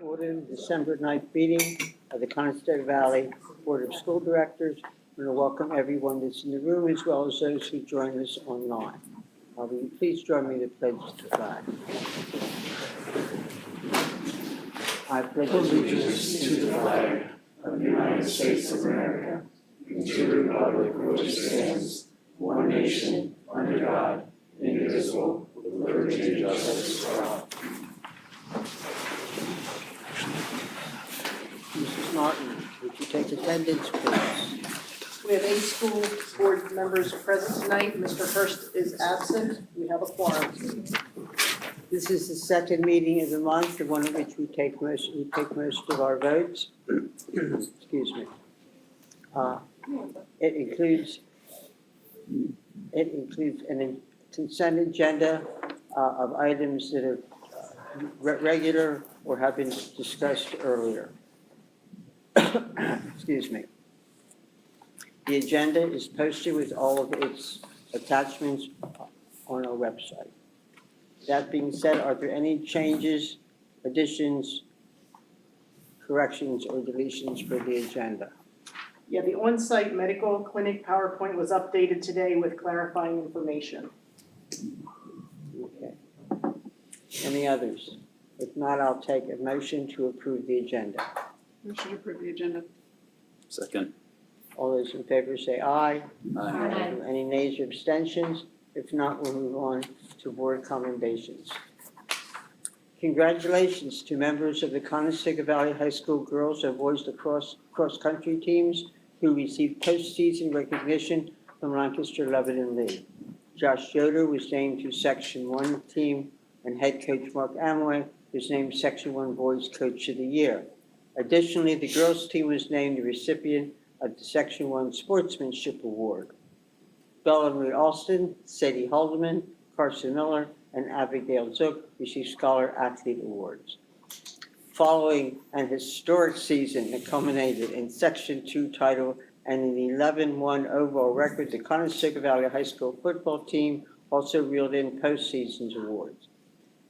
Order the December 9th meeting of the Conestoga Valley Board of School Directors. I'm going to welcome everyone that's in the room as well as those who join us online. Will you please join me in the pledge to the flag? I pledge allegiance to the flag of the United States of America and to the republic for which it stands, one nation, under God, indivisible, with liberty and justice for all. Mrs. Martin, would you take attendance, please? We have 8 school board members present tonight. Mr. Hurst is absent. We have a quorum. This is the second meeting of the month, the one in which we take most of our votes. Excuse me. It includes a consent agenda of items that are regular or have been discussed earlier. Excuse me. The agenda is posted with all of its attachments on our website. That being said, are there any changes, additions, corrections, or deletions for the agenda? Yeah, the on-site medical clinic PowerPoint was updated today with clarifying information. Okay. Any others? If not, I'll take a motion to approve the agenda. Motion to approve the agenda. Second. All those in favor say aye. Aye. Any nays or abstentions? If not, we'll move on to board commendations. Congratulations to members of the Conestoga Valley High School girls and boys lacrosse cross-country teams who received postseason recognition from Lancaster Lebanon League. Josh Yoder was named to Section 1 team, and head coach Mark Amway was named Section 1 Boys Coach of the Year. Additionally, the girls team was named the recipient of the Section 1 Sportsmanship Award. Bella Marie Alston, Sadie Haldeman, Carson Miller, and Abigail Zook received Scholar Athlete Awards. Following an historic season that culminated in Section 2 title and an 11-1 overall record, the Conestoga Valley High School football team also reeled in postseason awards.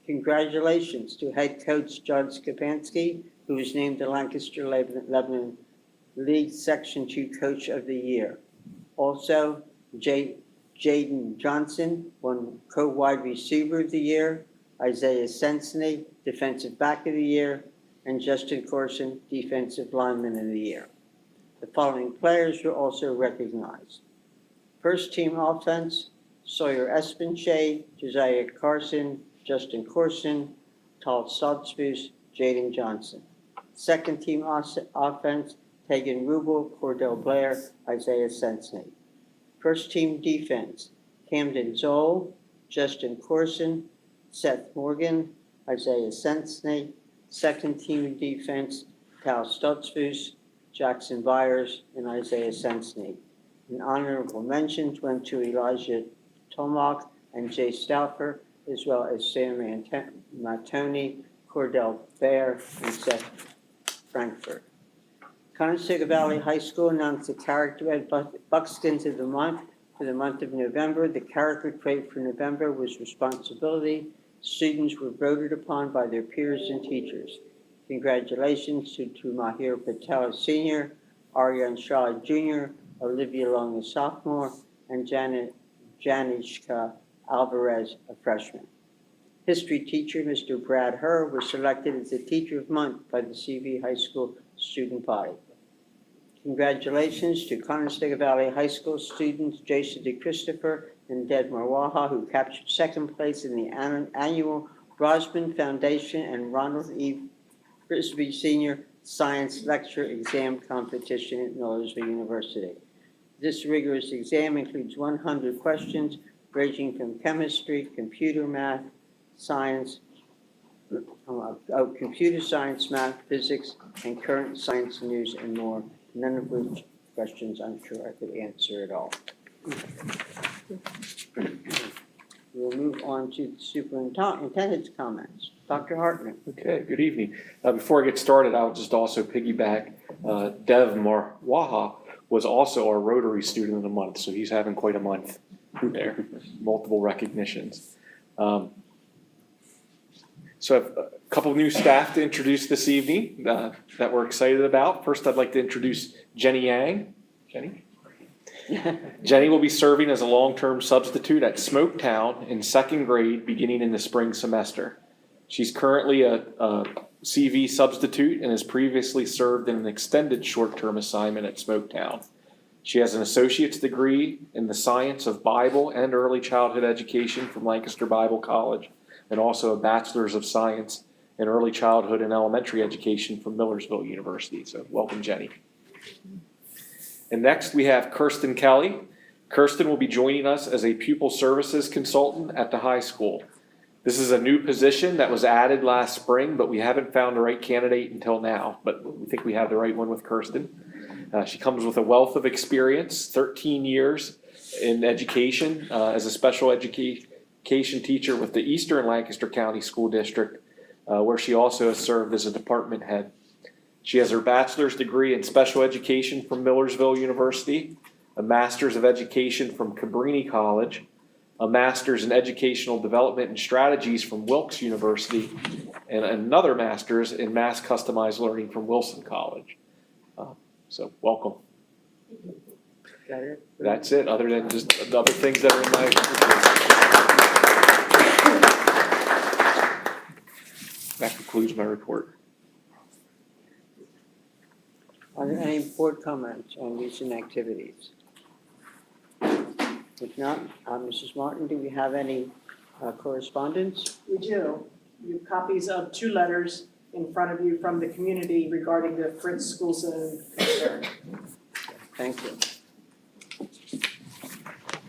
Congratulations to head coach John Skapansky, who was named the Lancaster Lebanon League Section 2 Coach of the Year. Also, Jaden Johnson won Co-Wide Receiver of the Year, Isaiah Sensney, Defensive Back of the Year, and Justin Corson, Defensive Lineman of the Year. The following players were also recognized. First team offense, Sawyer Espinche, Josiah Carson, Justin Corson, Tal Stotsbus, Jaden Johnson. Second team offense, Tegan Rubel, Cordell Blair, Isaiah Sensney. First team defense, Camden Zoll, Justin Corson, Seth Morgan, Isaiah Sensney. Second team defense, Tal Stotsbus, Jackson Byers, and Isaiah Sensney. An honorable mentions went to Elijah Tomac and Jay Stauffer, as well as Sam Matoni, Cordell Baer, and Seth Frankfurt. Conestoga Valley High School announced the Character Ed Buckskins of the Month for the month of November. The character trait for November was responsibility. Students were voted upon by their peers and teachers. Congratulations to Mahir Patel, Sr., Aryan Shah, Jr., Olivia Long, a sophomore, and Janishka Alvarez, a freshman. History teacher Mr. Brad Herr was selected as the Teacher of the Month by the CV High School student body. Congratulations to Conestoga Valley High School students Jason DeChristopher and Ded Marwaha, who captured second place in the annual Rosman Foundation and Ronald E. Frisbee Senior Science Lecture Exam Competition at Millersville University. This rigorous exam includes 100 questions ranging from chemistry, computer math, science, computer science, math, physics, and current science news and more, none of which questions I'm sure I could answer at all. We'll move on to the superintendent's comments. Dr. Hartman. Okay, good evening. Before I get started, I'll just also piggyback. Dev Marwaha was also our Rotary Student of the Month, so he's having quite a month there. Multiple recognitions. So I have a couple of new staff to introduce this evening that we're excited about. First, I'd like to introduce Jenny Yang. Jenny? Jenny will be serving as a long-term substitute at Smoketown in second grade beginning in the spring semester. She's currently a CV substitute and has previously served in an extended short-term assignment at Smoketown. She has an associate's degree in the science of Bible and early childhood education from Lancaster Bible College, and also a bachelor's of science in early childhood and elementary education from Millersville University. So welcome, Jenny. And next we have Kirsten Kelly. Kirsten will be joining us as a pupil services consultant at the high school. This is a new position that was added last spring, but we haven't found the right candidate until now, but we think we have the right one with Kirsten. She comes with a wealth of experience, 13 years in education as a special education teacher with the Eastern Lancaster County School District, where she also has served as a department head. She has her bachelor's degree in special education from Millersville University, a master's of education from Cabrini College, a master's in educational development and strategies from Wilkes University, and another master's in mass customized learning from Wilson College. So welcome. Got it? That's it, other than just the other things that are in my. That concludes my report. Are there any board comments on recent activities? If not, Mrs. Martin, do we have any correspondence? We do. You have copies of 2 letters in front of you from the community regarding the Fritz School Zone concern. Thank you.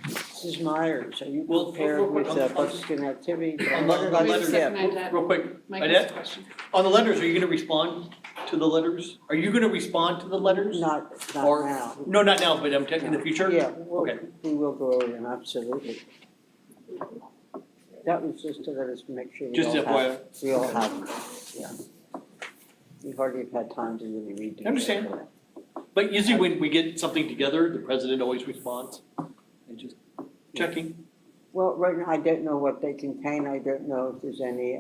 Mrs. Myers, are you Well, prepared real quick, with on- busking activity? on the letters- Yeah. Real quick, Mike I has a did- question. on the letters, are you gonna respond to the letters? Are you gonna respond to the letters? Not Or- now. No, not now, but I'm in the future? Yeah, Okay. we will go over them, absolutely. That was just to let us make sure we Just all FYI. have, we all have them, yeah. We hardly have had time to really read them. I understand. But usually when we get something together, the president always responds. And just checking. Well, right now, I don't know what they contain, I don't know if there's any,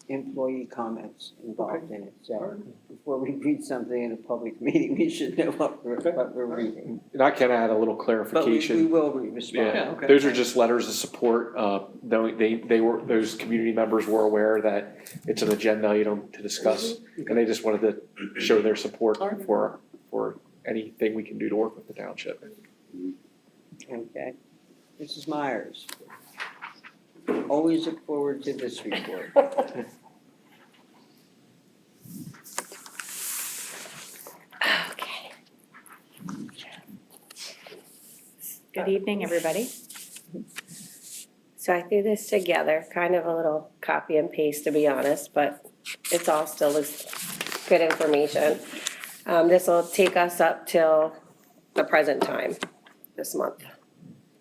employee comments involved in it, so before we read something in a public meeting, we should know what we're reading. And I can add a little But we clarification. will respond. Yeah, okay. Those are just letters of support. Those community members were aware that it's an agenda item to discuss, and they just wanted to show their support for anything we can do to work with the township. Okay. Mrs. Myers. Always look forward to this report. Okay. Good evening, everybody. So I threw this together, kind of a little copy and paste, to be honest, but it's all still is good information. This will take us up till the present time this month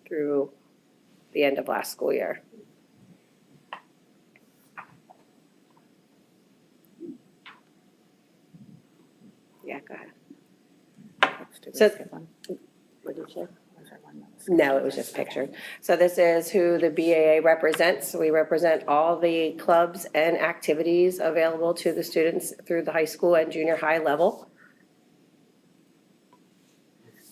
through the end of last school year. Yeah, go ahead. So, what did you say? No, it was just pictured. So this is who the BAA represents. We represent all the clubs and activities available to the students through the high school and junior high level.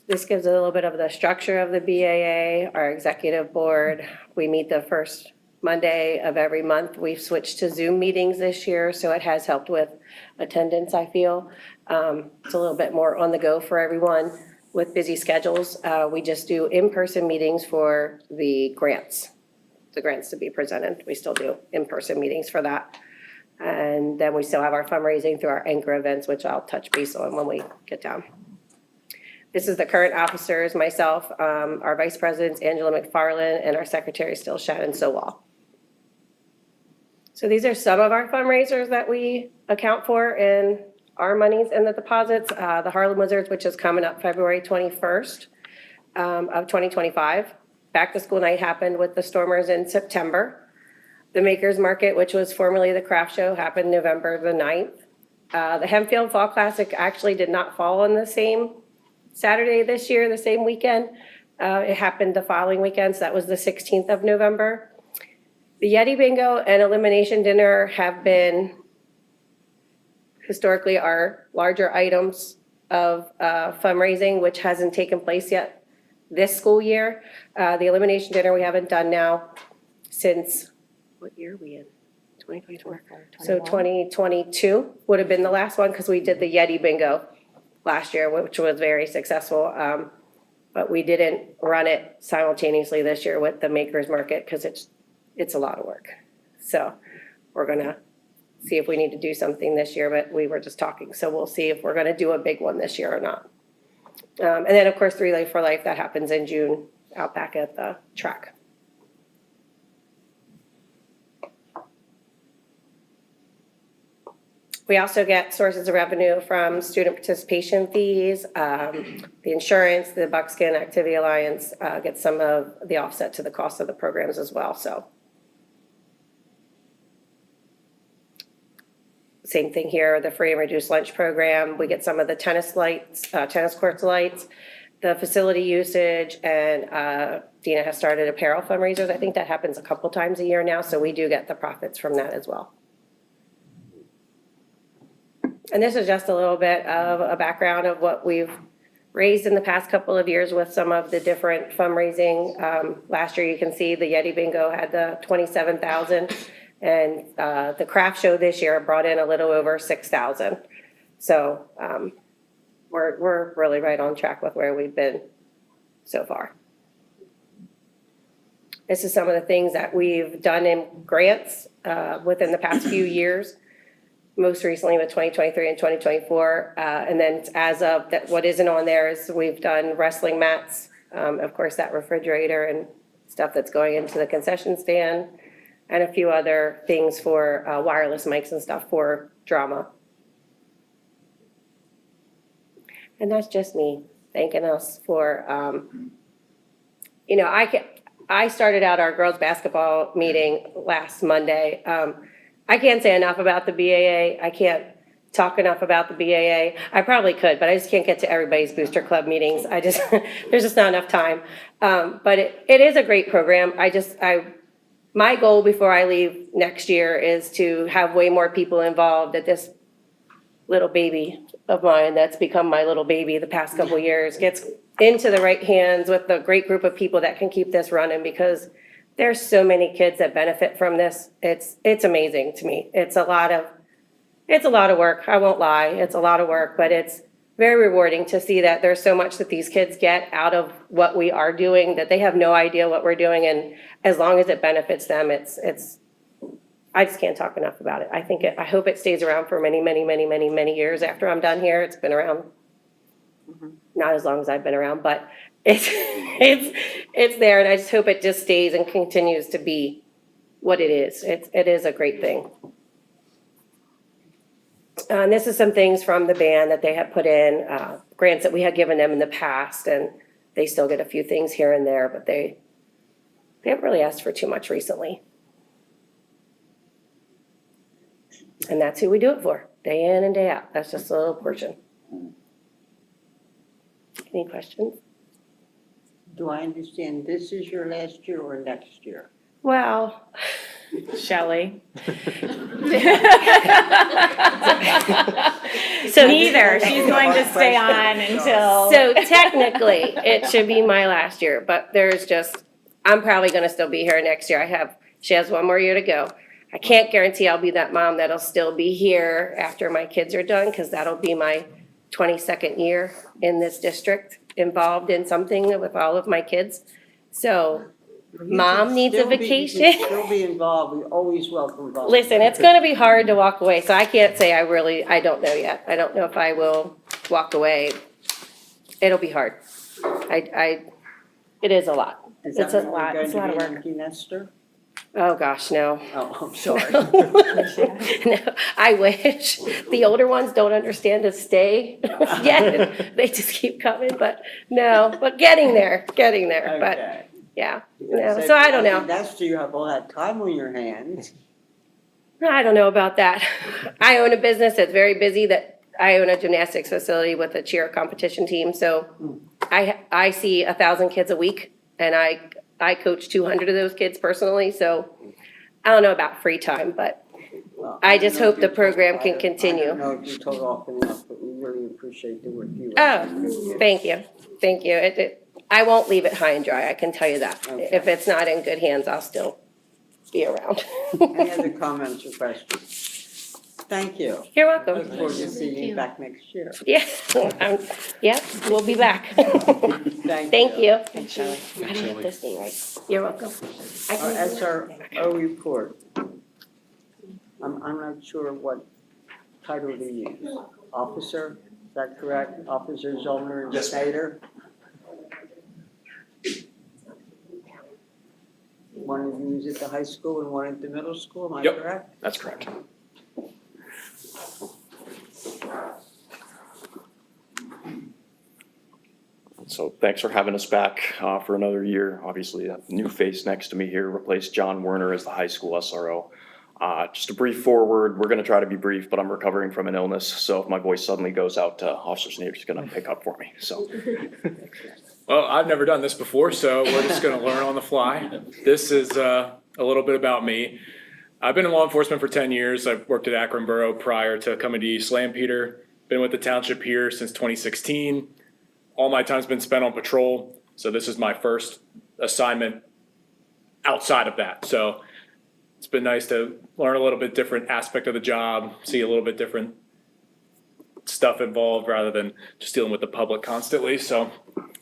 This gives a little bit of the structure of the BAA, our executive board. We meet the first Monday of every month. We've switched to Zoom meetings this year, so it has helped with attendance, I feel. It's a little bit more on the go for everyone with busy schedules. We just do in-person meetings for the grants to be presented. We still do in-person meetings for that. And then we still have our fundraising through our anchor events, which I'll touch base on when we get down. This is the current officers, myself, our vice presidents, Angela McFarland, and our secretary still Shannon Sowell. So these are some of our fundraisers that we account for in our monies and the deposits. The Harlem Wizards, which is coming up February 21st of 2025. Back to school night happened with the Stormers in September. The Makers Market, which was formerly the craft show, happened November the 9th. The Hempfield Fall Classic actually did not fall on the same Saturday this year, the same weekend. It happened the following weekend, so that was the 16th of November. The Yeti Bingo and Elimination Dinner have been historically our larger items of fundraising, which hasn't taken place yet this school year. The Elimination Dinner we haven't done now since, what year are we in? 2024. So 2022 would have been the last one because we did the Yeti Bingo last year, which was very successful. But we didn't run it simultaneously this year with the Makers Market because it's a lot of work. So we're gonna see if we need to do something this year, but we were just talking. So we'll see if we're gonna do a big one this year or not. And then, of course, Relay for Life, that happens in June out back at the track. We also get sources of revenue from student participation fees, the insurance, the Buckskin Activity Alliance gets some of the offset to the cost of the programs as well, so. Same thing here, the free and reduced lunch program, we get some of the tennis courts lights, the facility usage, and Dina has started apparel fundraisers. I think that happens a couple times a year now, so we do get the profits from that as well. And this is just a little bit of a background of what we've raised in the past couple of years with some of the different fundraising. Last year, you can see the Yeti Bingo had the 27,000, and the craft show this year brought in a little over 6,000. So we're really right on track with where we've been so far. This is some of the things that we've done in grants within the past few years. Most recently with 2023 and 2024. And then as of that, what isn't on there is we've done wrestling mats, of course, that refrigerator and stuff that's going into the concession stand, and a few other things for wireless mics and stuff for drama. And that's just me thanking us for, I started out our girls basketball meeting last Monday. I can't say enough about the BAA. I can't talk enough about the BAA. I probably could, but I just can't get to everybody's Booster Club meetings. There's just not enough time. But it is a great program. My goal before I leave next year is to have way more people involved at this little baby of mine that's become my little baby the past couple of years, gets into the right hands with a great group of people that can keep this running, because there's so many kids that benefit from this. It's amazing to me. It's a lot of work. I won't lie. It's a lot of work, but it's very rewarding to see that there's so much that these kids get out of what we are doing that they have no idea what we're doing. And as long as it benefits them, I just can't talk enough about it. I hope it stays around for many, many, many, many, many years after I'm done here. It's been around, not as long as I've been around, but it's there, and I just hope it just stays and continues to be what it is. It is a great thing. And this is some things from the band that they have put in, grants that we had given them in the past, and they still get a few things here and there, but they haven't really asked for too much recently. And that's who we do it for, day in and day out. That's just a little portion. Any questions? Do I understand this is your last year or next year? Well, Shelley. so Neither. She's going to stay on until. So technically, it should be my last year, but I'm probably gonna still be here next year. She has one more year to go. I can't guarantee I'll be that mom that'll still be here after my kids are done, because that'll be my 22nd year in this district, involved in something with all of my kids. So mom needs a vacation. You can still be involved. We always welcome involvement. Listen, it's gonna be hard to walk away, so I can't say I don't know yet. I don't know if I will walk away. It'll be hard. It is a lot. Is It's that a when lot. we're It's a going lot to of be work. empty nester? Oh, gosh, no. Oh, I'm sorry. No, I wish. The older ones don't understand to stay yet. They just keep coming, but no, but getting there, but Okay. yeah. No, so I don't know. Nester, you have all that time on your hands. I don't know about that. I own a business that's very busy, I own a gymnastics facility with a cheer competition team, so I see 1,000 kids a week, and I coach 200 of those kids personally, so I don't know about free time, but Well, I don't just know hope if the you told- program I can don't- continue. I don't know if you told often enough, but we really appreciate the work you. Oh, thank you, thank you. I won't leave it high and dry, I can tell you that. Okay. If it's not in good hands, I'll still be around. Any other comments or questions? Thank you. You're Look welcome. forward to seeing you back next year. Yeah, yeah, we'll be back. Thank you. Thanks, Shelley. I didn't get this thing right. You're welcome. I Our can- SRO report. I'm not sure what title to use. Officer, is that correct? Officer Zollner and Yes, ma'am. Snyder? One of you is at the high school and one at the middle school, am I Yep. correct? That's correct. So thanks for having us back for another year. Obviously, a new face next to me here replaced John Werner as the high school SRO. Just a brief forward, we're gonna try to be brief, but I'm recovering from an illness, so if my voice suddenly goes out, Officer Snyder's gonna pick up for me, so. Well, I've never done this before, so we're just gonna learn on the fly. This is a little bit about me. I've been in law enforcement for 10 years. I've worked at Akron Borough prior to coming to East Lampeter. Been with the township here since 2016. All my time's been spent on patrol, so this is my first assignment outside of that. So it's been nice to learn a little bit different aspect of the job, see a little bit different stuff involved rather than just dealing with the public constantly. So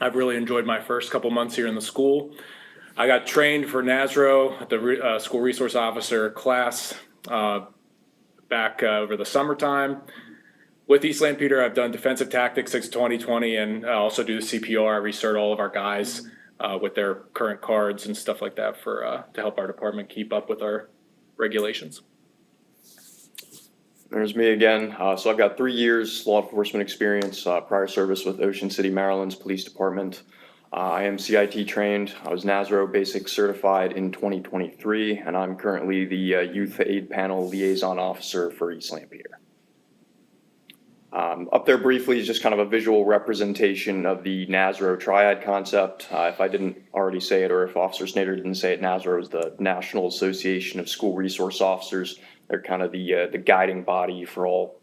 I've really enjoyed my first couple months here in the school. I got trained for NASRO at the school resource officer class back over the summertime. With East Lampeter, I've done defensive tactics since 2020 and I also do the CPR. I recert all of our guys with their current cards and stuff like that for to help our department keep up with our regulations. There's me again. So I've got 3 years law enforcement experience, prior service with Ocean City, Maryland's police department. I am CIT trained. I was NASRO basic certified in 2023, and I'm currently the youth aid panel liaison officer for East Lampeter. Up there briefly is just kind of a visual representation of the NASRO triad concept. If I didn't already say it, or if Officer Snyder didn't say it, NASRO is the National Association of School Resource Officers. They're kind of the guiding body for all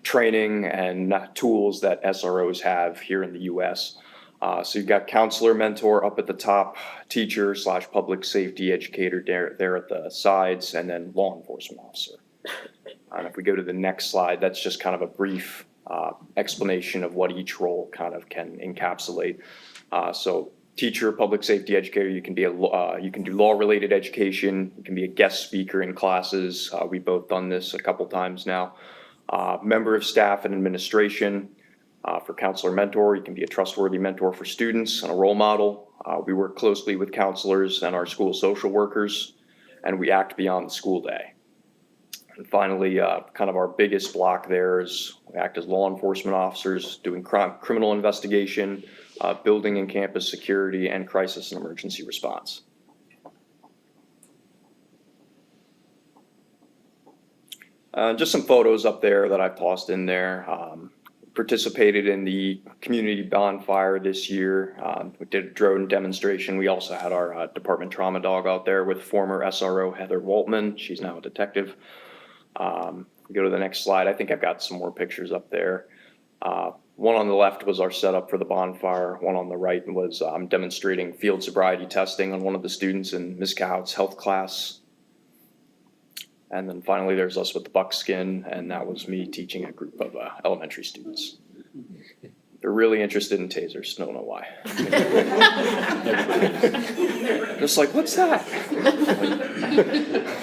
training and tools that SROs have here in the U.S. So you've got counselor, mentor up at the top, teacher / public safety educator there at the sides, and then law enforcement officer. And if we go to the next slide, that's just kind of a brief explanation of what each role kind of can encapsulate. So teacher, public safety educator, you can be you can do law-related education, you can be a guest speaker in classes. We've both done this a couple times now. Member of staff and administration. For counselor mentor, you can be a trustworthy mentor for students and a role model. We work closely with counselors and our school social workers, and we act beyond the school day. And finally, kind of our biggest block there is we act as law enforcement officers doing criminal investigation, building and campus security, and crisis and emergency response. Just some photos up there that I've tossed in there. Participated in the community bonfire this year. We did a drone demonstration. We also had our department trauma dog out there with former SRO Heather Waltman. She's now a detective. Go to the next slide. I think I've got some more pictures up there. One on the left was our setup for the bonfire. One on the right was demonstrating field sobriety testing on one of the students in Ms. Cahout's health class. And then finally, there's us with the buckskin, and that was me teaching a group of elementary students. They're really interested in tasers, don't know why. Just like, what's that?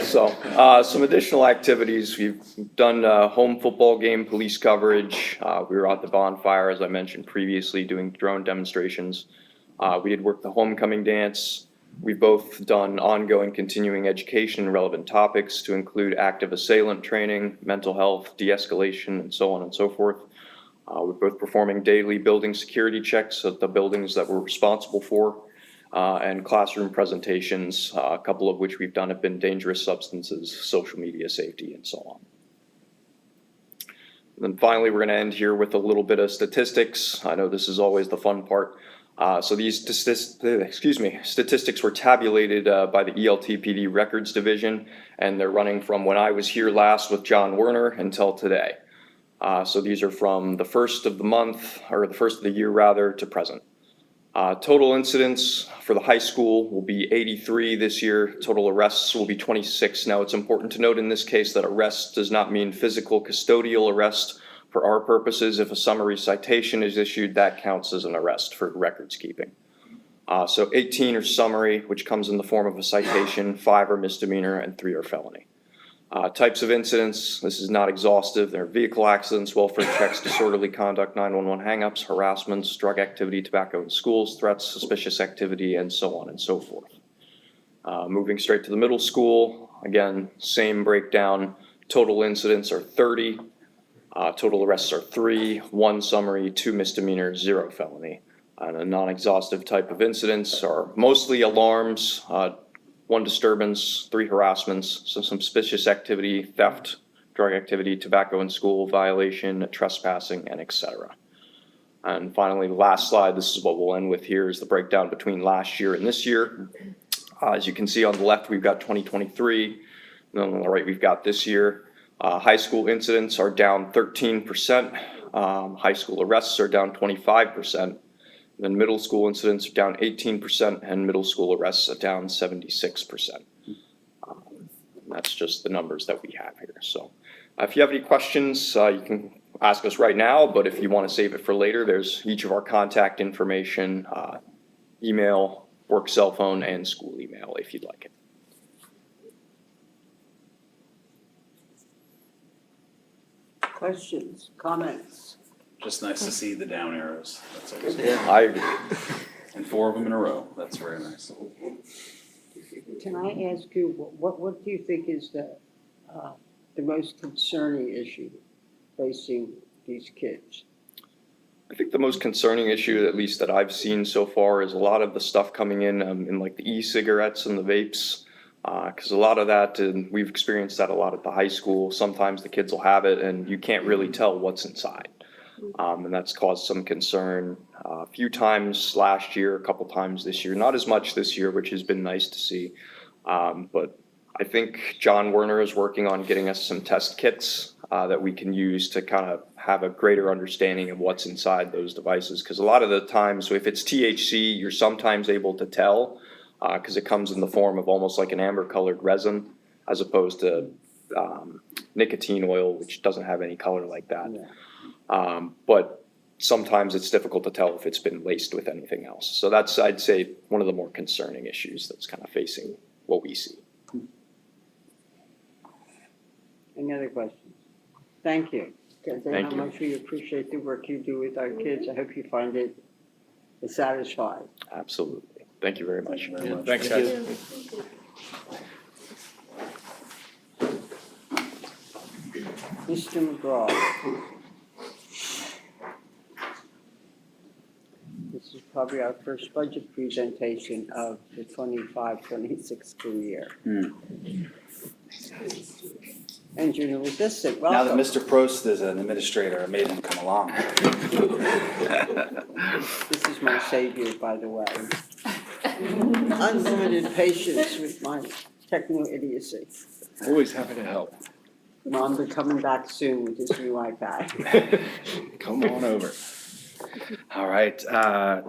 So, some additional activities. We've done home football game police coverage. We were at the bonfire, as I mentioned previously, doing drone demonstrations. We did work the homecoming dance. We've both done ongoing continuing education in relevant topics to include active assailant training, mental health, de-escalation, and so on and so forth. We're both performing daily building security checks at the buildings that we're responsible for, and classroom presentations, a couple of which we've done have been dangerous substances, social media safety, and so on. And then finally, we're going to end here with a little bit of statistics. I know this is always the fun part. So these statistics were tabulated by the ELTPD Records Division, and they're running from when I was here last with John Werner until today. So these are from the first of the month, or the first of the year rather, to present. Total incidents for the high school will be 83 this year. Total arrests will be 26. Now, it's important to note in this case that arrest does not mean physical custodial arrest. For our purposes, if a summary citation is issued, that counts as an arrest for records keeping. So 18 are summary, which comes in the form of a citation, 5 are misdemeanor, and 3 are felony. Types of incidents, this is not exhaustive. There are vehicle accidents, welfare checks, disorderly conduct, 911 hangups, harassments, drug activity, tobacco in schools, threats, suspicious activity, and so on and so forth. Moving straight to the middle school, again, same breakdown. Total incidents are 30. Total arrests are 3, 1 summary, 2 misdemeanors, 0 felony. And a non-exhaustive type of incidents are mostly alarms, 1 disturbance, 3 harassments, some suspicious activity, theft, drug activity, tobacco in school violation, trespassing, and etc. And finally, the last slide, this is what we'll end with here, is the breakdown between last year and this year. As you can see on the left, we've got 2023, and on the right, we've got this year. High school incidents are down 13%. High school arrests are down 25%. Then middle school incidents are down 18%, and middle school arrests are down 76%. That's just the numbers that we have here. So if you have any questions, you can ask us right now, but if you want to save it for later, there's each of our contact information, email, work cell phone, and school email if you'd like it. Questions, comments? Just nice to see the down arrows. That's always good. Yeah. I agree. And 4 of them in a row. That's very nice. Can I ask you, what do you think is the most concerning issue facing these kids? I think the most concerning issue, at least that I've seen so far, is a lot of the stuff coming in like the e-cigarettes and the vapes. Because a lot of that, and we've experienced that a lot at the high school, sometimes the kids will have it and you can't really tell what's inside. And that's caused some concern a few times last year, a couple times this year, not as much this year, which has been nice to see. But I think John Werner is working on getting us some test kits that we can use to kind of have a greater understanding of what's inside those devices. Because a lot of the times, so if it's THC, you're sometimes able to tell, because it comes in the form of almost like an amber colored resin, as opposed to nicotine oil, which doesn't have any color like that. Yeah. But sometimes it's difficult to tell if it's been laced with anything else. So that's, I'd say, one of the more concerning issues that's kind of facing what we see. Any other questions? Thank you. Thank you. I'm sure you appreciate the work you do with our kids. I hope you find it satisfying. Absolutely. Thank you very much. Thanks, guys. Mr. McGraw. This is probably our first budget presentation of the 25-26 school year. And Junior Resistant, Now that welcome. Mr. Prost is an administrator, I made him come along. This is my savior, by the way. Unlimited patience with my techno idiocy. Always happy to help. Mom, they're coming back soon with this new iPad. Come on over. All right.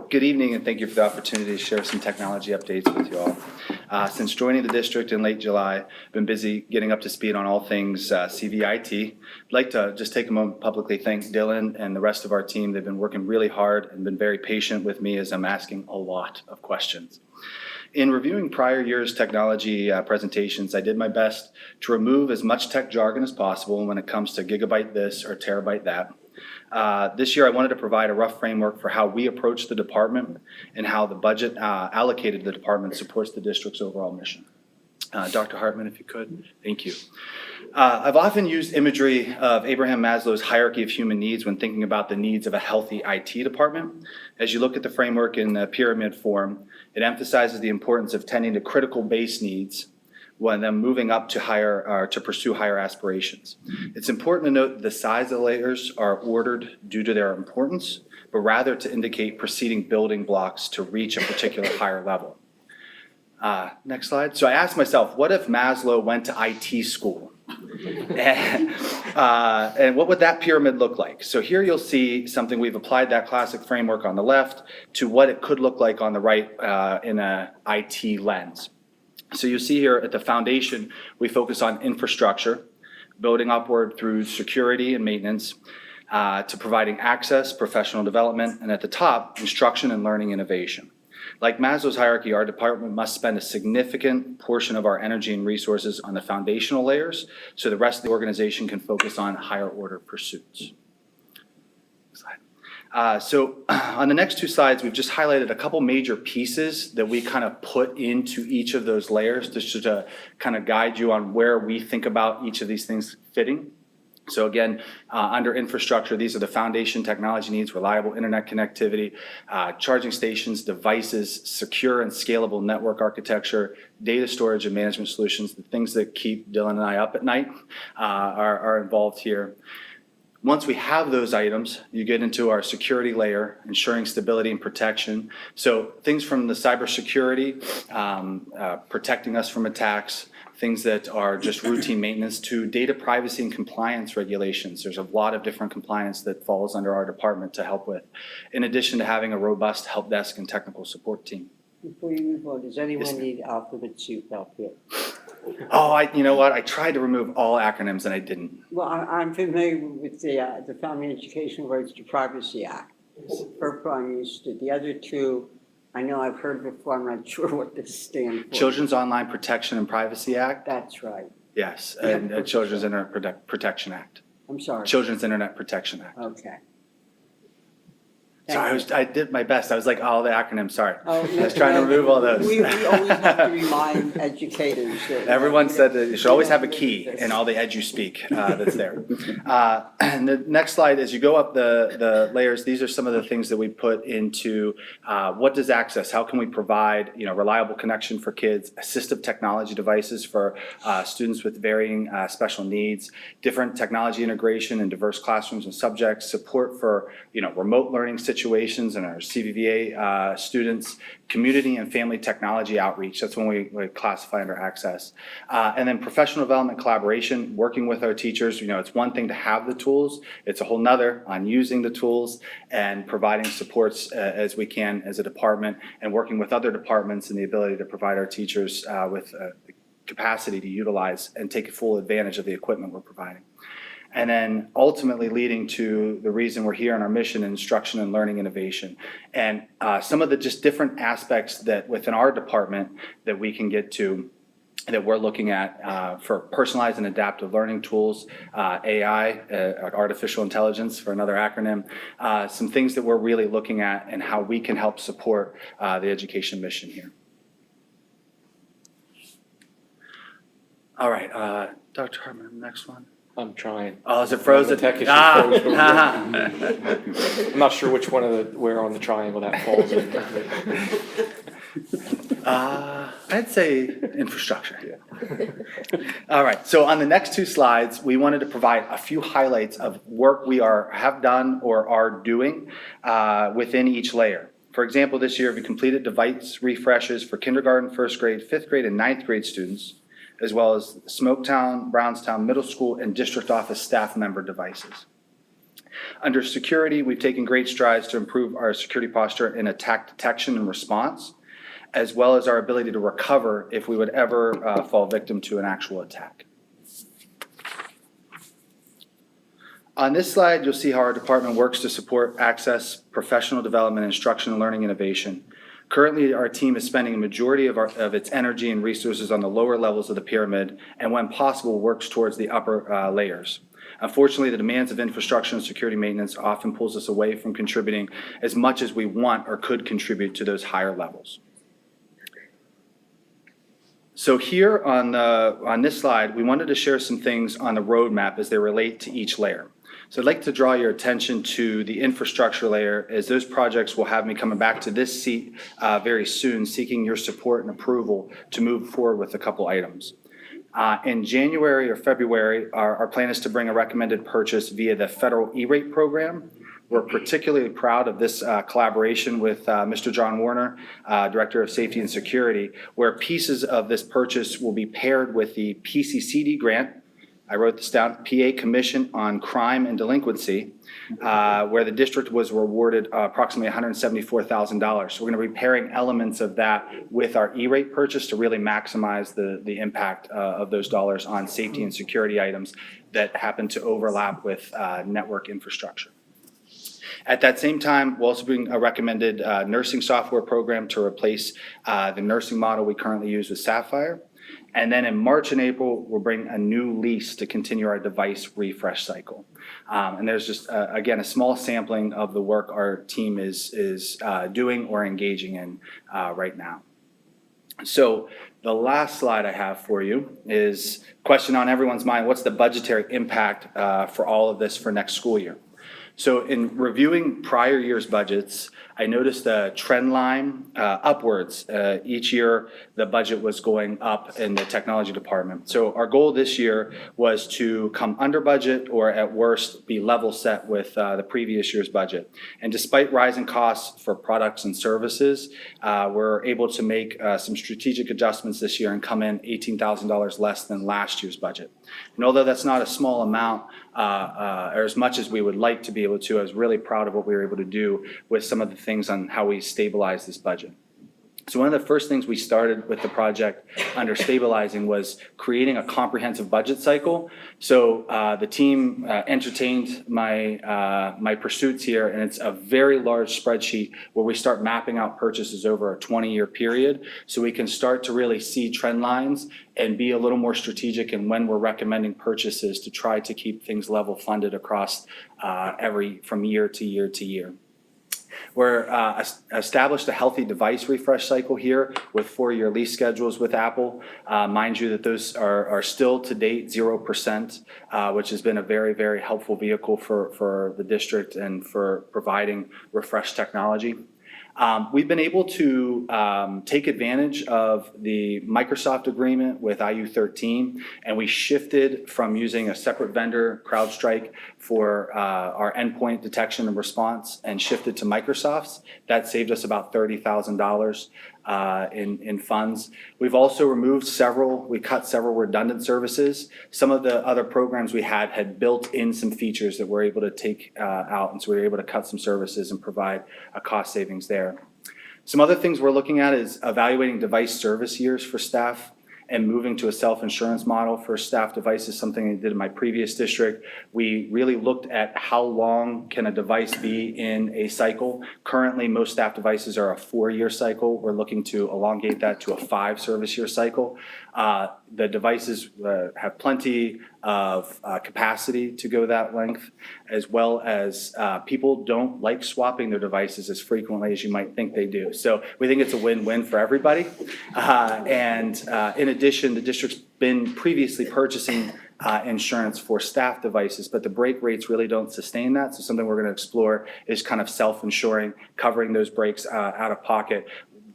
Good evening, and thank you for the opportunity to share some technology updates with you all. Since joining the district in late July, I've been busy getting up to speed on all things CVIT. I'd like to just take a moment to publicly thank Dylan and the rest of our team. They've been working really hard and been very patient with me as I'm asking a lot of questions. In reviewing prior year's technology presentations, I did my best to remove as much tech jargon as possible when it comes to gigabyte this or terabyte that. This year, I wanted to provide a rough framework for how we approach the department and how the budget allocated to the department supports the district's overall mission. Dr. Hartman, if you could, thank you. I've often used imagery of Abraham Maslow's hierarchy of human needs when thinking about the needs of a healthy IT department. As you look at the framework in the pyramid form, it emphasizes the importance of tending to critical base needs, when then moving up to higher, or to pursue higher aspirations. It's important to note the size of the layers are ordered due to their importance, but rather to indicate preceding building blocks to reach a particular higher level. Next slide. So I asked myself, what if Maslow went to IT school? And what would that pyramid look like? So here you'll see something, we've applied that classic framework on the left to what it could look like on the right in a IT lens. So you see here at the foundation, we focus on infrastructure, building upward through security and maintenance, to providing access, professional development, and at the top, instruction and learning innovation. Like Maslow's hierarchy, our department must spend a significant portion of our energy and resources on the foundational layers so the rest of the organization can focus on higher order pursuits. So on the next two slides, we've just highlighted a couple major pieces that we kind of put into each of those layers just to kind of guide you on where we think about each of these things fitting. So again, under infrastructure, these are the foundation technology needs: reliable internet connectivity, charging stations, devices, secure and scalable network architecture, data storage and management solutions. The things that keep Dylan and I up at night are involved here. Once we have those items, you get into our security layer, ensuring stability and protection. So things from the cybersecurity, protecting us from attacks, things that are just routine maintenance, to data privacy and compliance regulations. There's a lot of different compliance that falls under our department to help with, in addition to having a robust help desk and technical support team. Before you move on, does anyone Yes, ma'am. need alphabet soup help here? Oh, you know what? I tried to remove all acronyms and I didn't. Well, I'm familiar with the Family Education Rights to Privacy Act. FERPA I'm used to. The other two, I know I've heard before, I'm not sure what this stands for. Children's Online Protection and Privacy Act, That's right. yes, and Children's Internet Protection Act. I'm sorry. Children's Internet Protection Act. Okay. So I did my best. I was like, oh, the acronym, sorry. Oh, I was trying to remove all those. We always have to remind educators that. Everyone said that you should always have a key in all the edu speak that's there. And the next slide, as you go up the layers, these are some of the things that we put into what does access, how can we provide reliable connection for kids, assistive technology devices for students with varying special needs, different technology integration in diverse classrooms and subjects, support for remote learning situations and our CVVA students, community and family technology outreach. That's when we classify under access. And then professional development collaboration, working with our teachers. It's one thing to have the tools. It's a whole nother on using the tools and providing supports as we can as a department, and working with other departments and the ability to provide our teachers with the capacity to utilize and take full advantage of the equipment we're providing. And then ultimately leading to the reason we're here on our mission, instruction and learning innovation. And some of the just different aspects that within our department that we can get to, that we're looking at for personalized and adaptive learning tools, AI, artificial intelligence for another acronym, some things that we're really looking at and how we can help support the education mission here. All right, Dr. Hartman, next one. I'm trying. Oh, is it frozen? The tech issue froze. I'm not sure which one where on the triangle that falls in. I'd say infrastructure. All right, so on the next two slides, we wanted to provide a few highlights of work we have done or are doing within each layer. For example, this year we completed device refreshes for kindergarten, first grade, fifth grade, and ninth grade students, as well as Smoketown, Brownstown Middle School, and district office staff member devices. Under security, we've taken great strides to improve our security posture in attack detection and response, as well as our ability to recover if we would ever fall victim to an actual attack. On this slide, you'll see how our department works to support access, professional development, instruction, and learning innovation. Currently, our team is spending a majority of its energy and resources on the lower levels of the pyramid, and when possible, works towards the upper layers. Unfortunately, the demands of infrastructure and security maintenance often pulls us away from contributing as much as we want or could contribute to those higher levels. So here on this slide, we wanted to share some things on the roadmap as they relate to each layer. So I'd like to draw your attention to the infrastructure layer, as those projects will have me coming back to this seat very soon, seeking your support and approval to move forward with a couple items. In January or February, our plan is to bring a recommended purchase via the federal E-rate program. We're particularly proud of this collaboration with Mr. John Warner, Director of Safety and Security, where pieces of this purchase will be paired with the PCCD grant. I wrote this down, PA Commission on Crime and Delinquency, where the district was rewarded approximately $174,000. So we're going to be pairing elements of that with our E-rate purchase to really maximize the impact of those dollars on safety and security items that happen to overlap with network infrastructure. At that same time, we'll also bring a recommended nursing software program to replace the nursing model we currently use with Sapphire. And then in March and April, we'll bring a new lease to continue our device refresh cycle. And there's just, again, a small sampling of the work our team is doing or engaging in right now. So the last slide I have for you is a question on everyone's mind. What's the budgetary impact for all of this for next school year? So in reviewing prior year's budgets, I noticed a trend line upwards. Each year, the budget was going up in the technology department. So our goal this year was to come under budget or at worst be level set with the previous year's budget. And despite rising costs for products and services, we're able to make some strategic adjustments this year and come in $18,000 less than last year's budget. And although that's not a small amount, or as much as we would like to be able to, I was really proud of what we were able to do with some of the things on how we stabilize this budget. So one of the first things we started with the project under stabilizing was creating a comprehensive budget cycle. So the team entertained my pursuits here, and it's a very large spreadsheet where we start mapping out purchases over a 20-year period, so we can start to really see trend lines and be a little more strategic in when we're recommending purchases to try to keep things level funded across from year to year to year. We're established a healthy device refresh cycle here with 4-year lease schedules with Apple. Mind you that those are still to date 0%, which has been a very, very helpful vehicle for the district and for providing refresh technology. We've been able to take advantage of the Microsoft agreement with IU13, and we shifted from using a separate vendor, CrowdStrike, for our endpoint detection and response, and shifted to Microsoft's. That saved us about $30,000 in funds. We've also removed we cut several redundant services. Some of the other programs we had built in some features that we're able to take out, and so we were able to cut some services and provide a cost savings there. Some other things we're looking at is evaluating device service years for staff and moving to a self-insurance model for staff devices, something I did in my previous district. We really looked at how long can a device be in a cycle. Currently, most staff devices are a 4-year cycle. We're looking to elongate that to a 5 service year cycle. The devices have plenty of capacity to go that length, as well as people don't like swapping their devices as frequently as you might think they do. So we think it's a win-win for everybody. And in addition, the district's been previously purchasing insurance for staff devices, but the break rates really don't sustain that. So something we're going to explore is kind of self-insuring, covering those breaks out of pocket,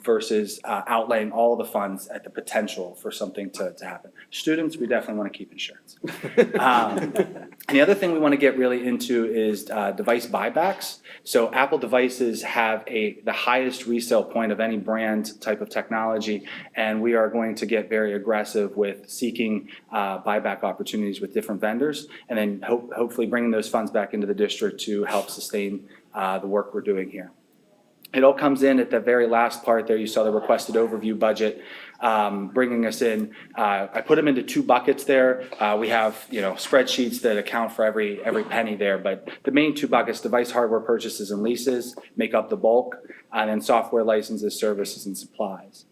versus outlaying all the funds at the potential for something to happen. Students, we definitely want to keep insurance. And the other thing we want to get really into is device buybacks. So Apple devices have the highest resale point of any brand type of technology, and we are going to get very aggressive with seeking buyback opportunities with different vendors, and then hopefully bringing those funds back into the district to help sustain the work we're doing here. It all comes in at the very last part there. You saw the requested overview budget bringing us in. I put them into 2 buckets there. We have spreadsheets that account for every penny there, but the main 2 buckets, device hardware purchases and leases, make up the bulk, and then software licenses, services, and supplies.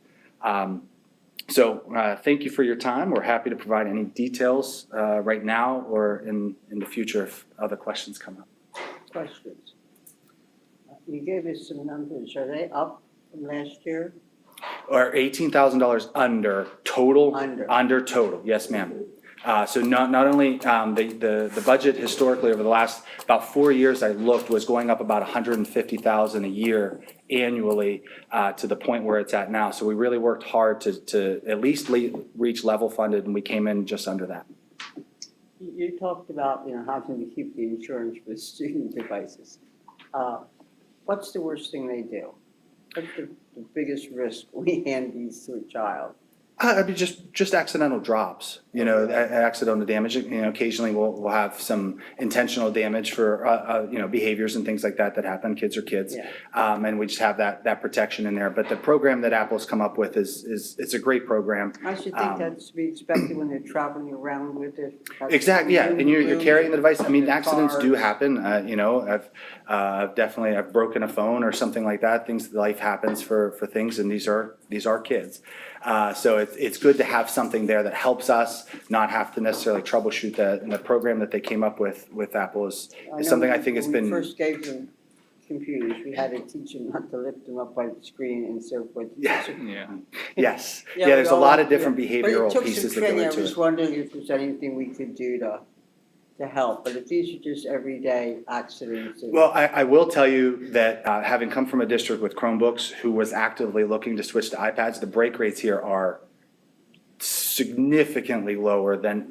So thank you for your time. We're happy to provide any details right now or in the future if other questions come up. Questions? You gave us some numbers. Are they up from last year? Or $18,000 under total? Under. Under total, yes, ma'am. So not only, the budget historically over the last about 4 years I looked was going up about $150,000 a year annually, to the point where it's at now. So we really worked hard to at least reach level funded, and we came in just under that. You talked about, having to keep the insurance for student devices. What's the worst thing they do? What's the biggest risk we hand these to a child? I mean, just accidental drops, accidental damage. Occasionally we'll have some intentional damage for, behaviors and things like that happen. Kids are kids. Yeah. And we just have that protection in there. But the program that Apple's come up with it's a great program. I should think that's to be expected when they're traveling around with it. Exactly, yeah, and you're carrying the device. I mean, in the accidents do cars. happen. I've broken a phone or something like that. Life happens for things, and these are kids. So it's good to have something there that helps us not have to necessarily troubleshoot that. And the program that they came up with Apple is something I think has When we been. first gave them computers, we had to teach them not to lift them up by the screen and so forth. Yeah. Yeah. Yes, Yeah, there's a we lot all- of different But it behavioral took some pieces that go training. I into was it. wondering if there's anything we could do to help, but if these are just everyday accidents. Well, I will tell you that having come from a district with Chromebooks who was actively looking to switch to iPads, the break rates here are significantly lower than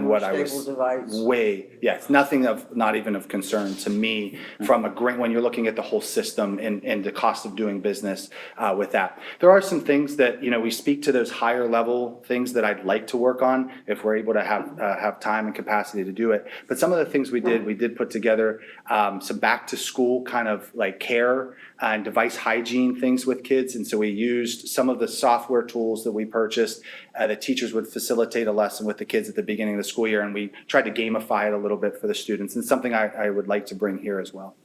what I was. Stable device. Yes, not even of concern to me from when you're looking at the whole system and the cost of doing business with that. There are some things that, we speak to those higher level things that I'd like to work on if we're able to have time and capacity to do it. But some of the things we did put together some back to school kind of like care and device hygiene things with kids. And so we used some of the software tools that we purchased. The teachers would facilitate a lesson with the kids at the beginning of the school year, and we tried to gamify it a little bit for the students, and something I would like to bring here as well.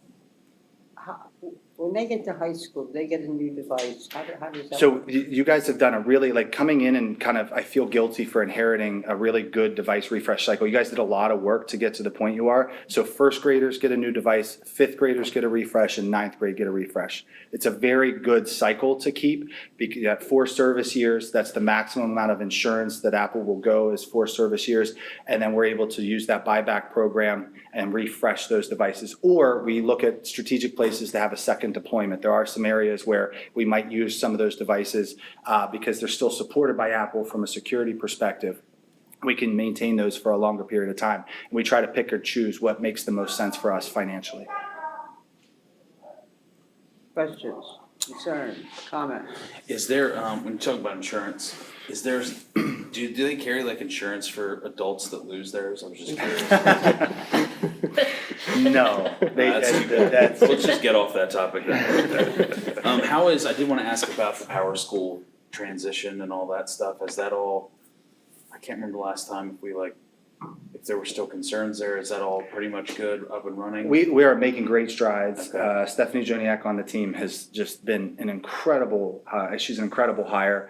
When they get to high school, they get a new device. How does that So work? you guys have done a really, coming in and kind of, I feel guilty for inheriting a really good device refresh cycle. You guys did a lot of work to get to the point you are. So first graders get a new device, fifth graders get a refresh, and ninth grade get a refresh. It's a very good cycle to keep. You have 4 service years. That's the maximum amount of insurance that Apple will go is 4 service years. And then we're able to use that buyback program and refresh those devices. Or we look at strategic places to have a second deployment. There are some areas where we might use some of those devices because they're still supported by Apple from a security perspective. We can maintain those for a longer period of time. And we try to pick or choose what makes the most sense for us financially. Questions, concerns, comments? Is there, when you talk about insurance, do they carry like insurance for adults that lose theirs? I was just curious. No, Let's just get off that topic then. I did want to ask about the Power School transition and all that stuff. Is that all, I can't remember the last time if there were still concerns there. Is that all pretty much good, up and running? We are making great strides. Okay. Stephanie Joniak on the team has just been an incredible, she's an incredible hire.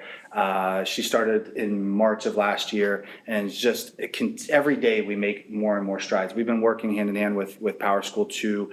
She started in March of last year, and every day we make more and more strides. We've been working hand in hand with Power School to,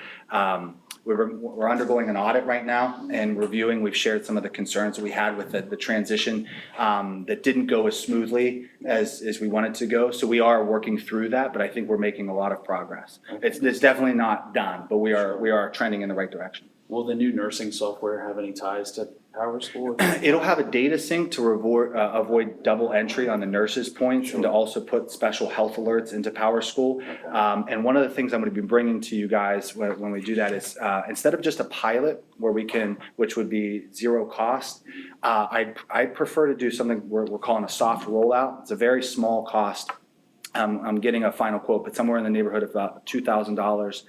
we're undergoing an audit right now and reviewing. We've shared some of the concerns that we had with the transition that didn't go as smoothly as we wanted to go. So we are working through that, but I think we're making a lot of progress. It's definitely not done, but we are trending in the right direction. Will the new nursing software have any ties to Power School? It'll have a data sync to avoid double entry on the nurses' points and to also put special health alerts into Power School. And one of the things I'm going to be bringing to you guys when we do that is instead of just a pilot which would be zero cost, I'd prefer to do something we're calling a soft rollout. It's a very small cost. I'm getting a final quote, but somewhere in the neighborhood of about $2,000.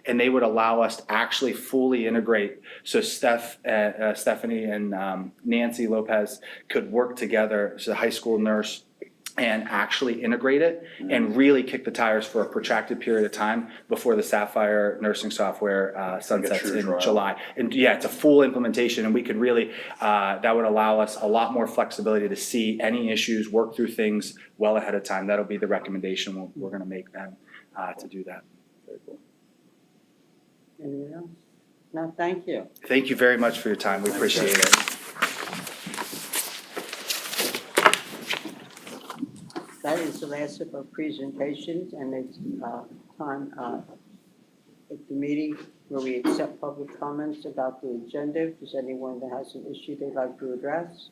And they would allow us to actually fully integrate. So Stephanie and Nancy Lopez could work together as a high school nurse and actually integrate it and really kick the tires for a protracted period of time before the Sapphire nursing software sunsets true in trial. July. And yeah, it's a full implementation, and we could really, that would allow us a lot more flexibility to see any issues, work through things well ahead of time. That'll be the recommendation we're gonna make then to do that. Very cool. Anyone else? No, thank you. Thank you very much for your time. We appreciate it. That is the last of our presentations, and it's time at the meeting where we accept public comments about the agenda. Does anyone that has an issue they'd like to address?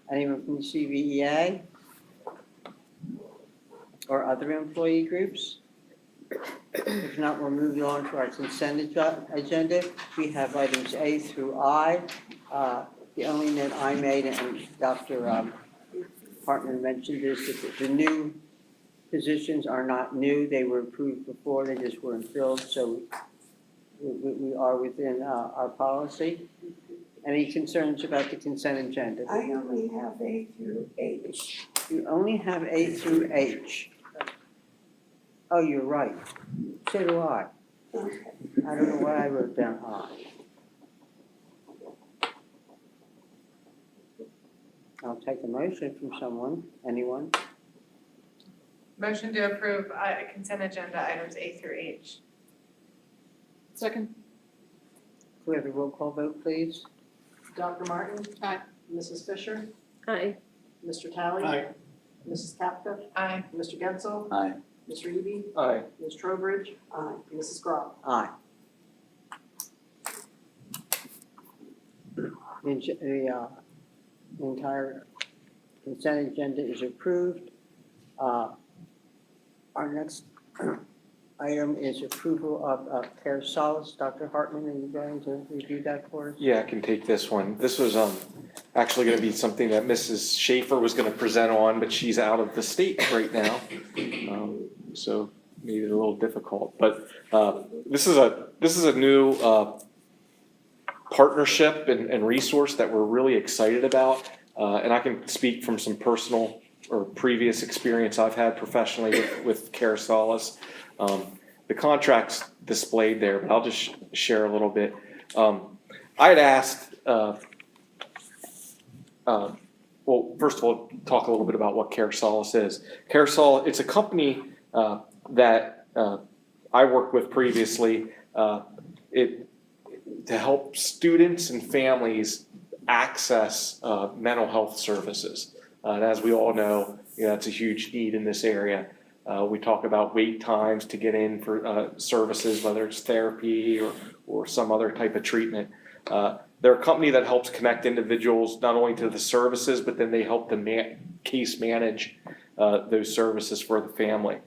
Anyone from the CVEA? Or other employee groups? If not, we'll move on to our consent agenda. We have items A through I. The only note I made, and Dr. Hartman mentioned this, that the new positions are not new. They were approved before, they just weren't filled, so we are within our policy. Any concerns about the consent agenda? I only have A through H. You only have A through H. Oh, you're right. So do I. Okay. I don't know why I wrote down I. I'll take a motion from someone, anyone. Motion to approve consent agenda items A through H. Second. Could we have a roll call vote, please? Dr. Martin? Aye. Mrs. Fisher? Aye. Mr. Talley? Aye. Mrs. Kapka? Aye. Mr. Gensel? Aye. Mr. Eby? Aye. Ms. Trowbridge? Aye. Mrs. Grom? Aye. The entire consent agenda is approved. Our next item is approval of Care Solace. Dr. Hartman, are you going to review that for us? Yeah, I can take this one. This was actually going to be something that Mrs. Schaefer was going to present on, but she's out of the state right now, so made it a little difficult. But this is a new partnership and resource that we're really excited about, and I can speak from some personal or previous experience I've had professionally with Care Solace. The contract's displayed there, but I'll just share a little bit. I had asked, well, first of all, talk a little bit about what Care Solace is. Care Solace, it's a company that I worked with previously. To help students and families access mental health services. And as we all know, that's a huge need in this area. We talk about wait times to get in for services, whether it's therapy or some other type of treatment. They're a company that helps connect individuals not only to the services, but then they help to case manage those services for the family.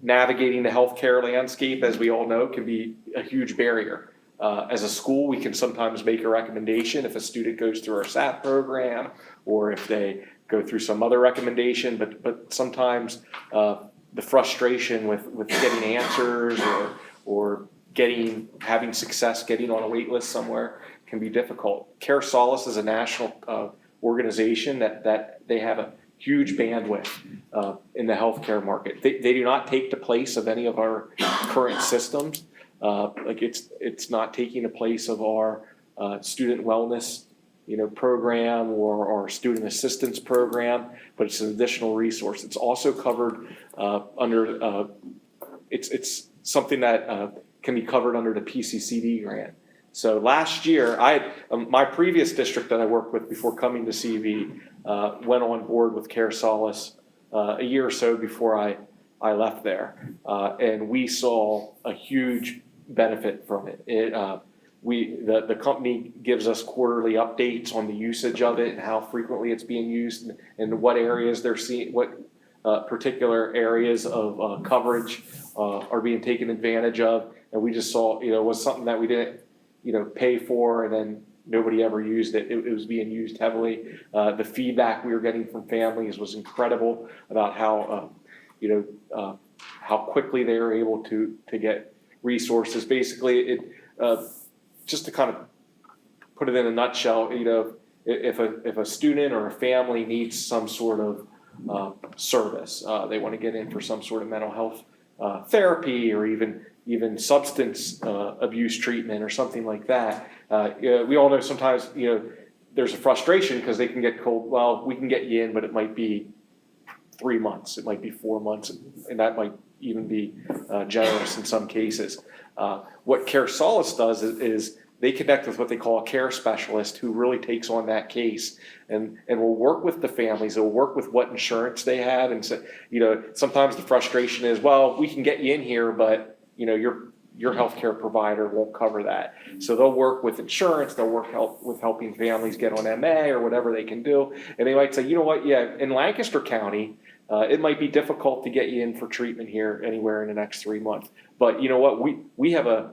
Navigating the healthcare landscape, as we all know, can be a huge barrier. As a school, we can sometimes make a recommendation if a student goes through our SAP program or if they go through some other recommendation, but sometimes the frustration with getting answers or having success getting on a wait list somewhere can be difficult. Care Solace is a national organization that they have a huge bandwidth in the healthcare market. They do not take the place of any of our current systems. It's not taking the place of our student wellness program or our student assistance program, but it's an additional resource. It's also covered under it's something that can be covered under the PCCD grant. So last year, my previous district that I worked with before coming to CV went on board with Care Solace a year or so before I left there, and we saw a huge benefit from it. The company gives us quarterly updates on the usage of it and how frequently it's being used and what areas they're seeing, what particular areas of coverage are being taken advantage of. And we just saw, it was something that we didn't, pay for, and then nobody ever used it. It was being used heavily. The feedback we were getting from families was incredible about how, how quickly they were able to get resources. Basically, just to kind of put it in a nutshell, if a student or a family needs some sort of service, they want to get in for some sort of mental health therapy or even substance abuse treatment or something like that. We all know sometimes there's a frustration because they can get told, well, we can get you in, but it might be 3 months, it might be 4 months, and that might even be generous in some cases. What Care Solace does is they connect with what they call a care specialist who really takes on that case and will work with the families, will work with what insurance they have. And so, sometimes the frustration is, well, we can get you in here, but, your healthcare provider won't cover that. So they'll work with insurance, they'll work with helping families get on MA or whatever they can do. And they might say, you know what, yeah, in Lancaster County, it might be difficult to get you in for treatment here anywhere in the next 3 months. But you know what, we have an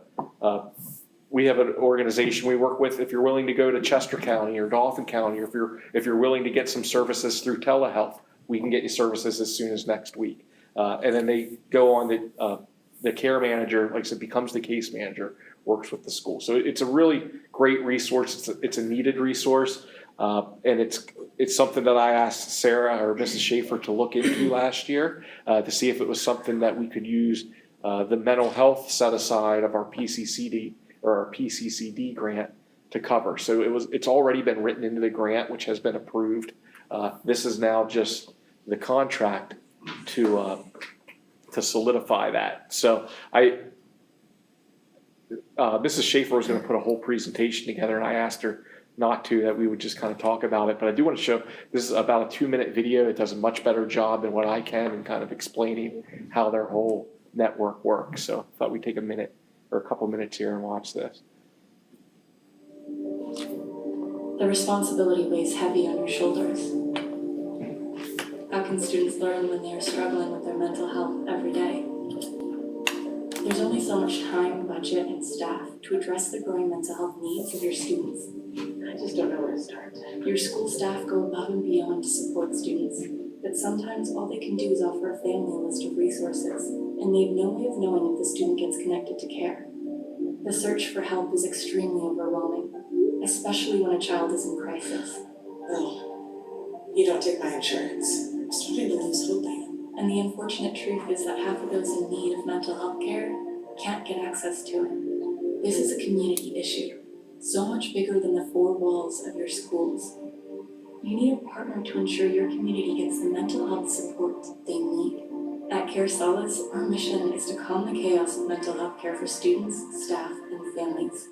organization we work with. If you're willing to go to Chester County or Dauphin County, or if you're willing to get some services through telehealth, we can get you services as soon as next week. And then they go on the care manager, like I said, becomes the case manager, works with the school. So it's a really great resource. It's a needed resource. And it's something that I asked Sarah or Mrs. Schaefer to look into last year to see if it was something that we could use the mental health set aside of our PCCD or our PCCD grant to cover. So it's already been written into the grant, which has been approved. This is now just the contract to solidify that. So Mrs. Schaefer was going to put a whole presentation together, and I asked her not to, that we would just kind of talk about it. But I do want to show, this is about a 2-minute video. It does a much better job than what I can in kind of explaining how their whole network works. So I thought we'd take a minute or a couple minutes here and watch this. The responsibility weighs heavy on your shoulders. How can students learn when they are struggling with their mental health every day? There's only so much time, budget, and staff to address the growing mental health needs of your students. I just don't know where to start. Your school staff go above and beyond to support students, but sometimes all they can do is offer a family a list of resources, and they have no way of knowing if the student gets connected to care. The search for help is extremely overwhelming, especially when a child is in crisis. Oh, you don't take my insurance. I'm starting to lose hope, Diana. And the unfortunate truth is that half of those in need of mental health care can't get access to it. This is a community issue, so much bigger than the 4 walls of your schools. You need a partner to ensure your community gets the mental health support they need. At Care Solace, our mission is to calm the chaos of mental health care for students, staff, and families.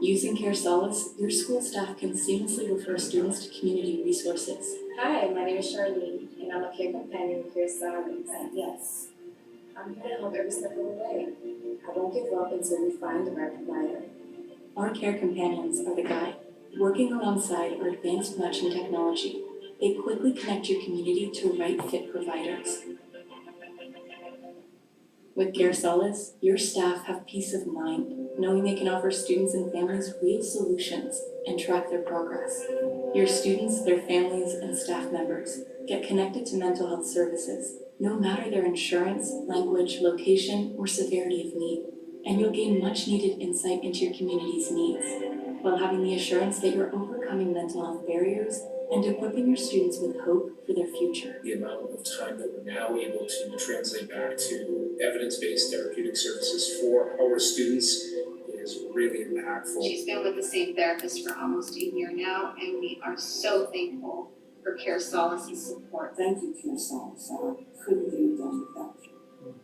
Using Care Solace, your school staff can seamlessly refer students to community resources. Hi, my name is Charlene, and I'm a care companion with Care Solace. Yes, I'm here to help every step of the way. I won't give up until we find the right provider. Our care companions are the guide. Working alongside our advanced matching technology, they quickly connect your community to right fit providers. With Care Solace, your staff have peace of mind, knowing they can offer students and families real solutions and track their progress. Your students, their families, and staff members get connected to mental health services, no matter their insurance, language, location, or severity of need. And you'll gain much needed insight into your community's needs, while having the assurance that you're overcoming mental health barriers and equipping your students with hope for their future. The amount of time that we're now able to translate back to evidence-based therapeutic services for our students is really impactful. She's been with the same therapist for almost a year now, and we are so thankful for Care Solace's support. Thank you, Care Solace. I couldn't do it done without you.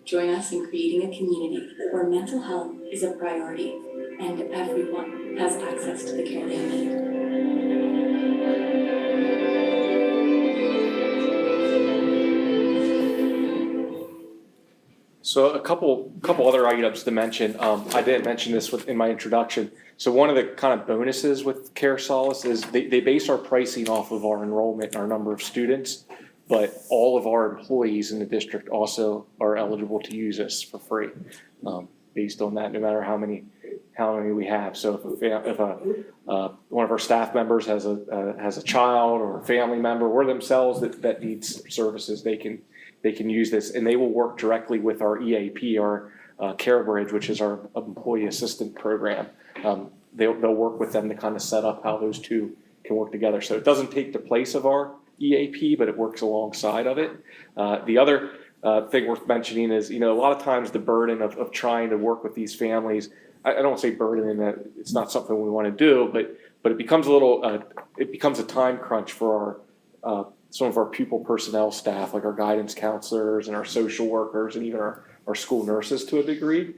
Join us in creating a community where mental health is a priority and everyone has access to the care they need. So a couple other items to mention. I didn't mention this in my introduction. So one of the kind of bonuses with Care Solace is they base our pricing off of our enrollment and our number of students, but all of our employees in the district also are eligible to use this for free, based on that, no matter how many we have. So if one of our staff members has a child or a family member or themselves that needs services, they can use this, and they will work directly with our EAP, our Care Bridge, which is our employee assistant program. They'll work with them to kind of set up how those two can work together. So it doesn't take the place of our EAP, but it works alongside of it. The other thing worth mentioning is, a lot of times the burden of trying to work with these families, I don't say burden in that it's not something we want to do, but it becomes it becomes a time crunch for our some of our pupil personnel staff, like our guidance counselors and our social workers and even our school nurses to a degree.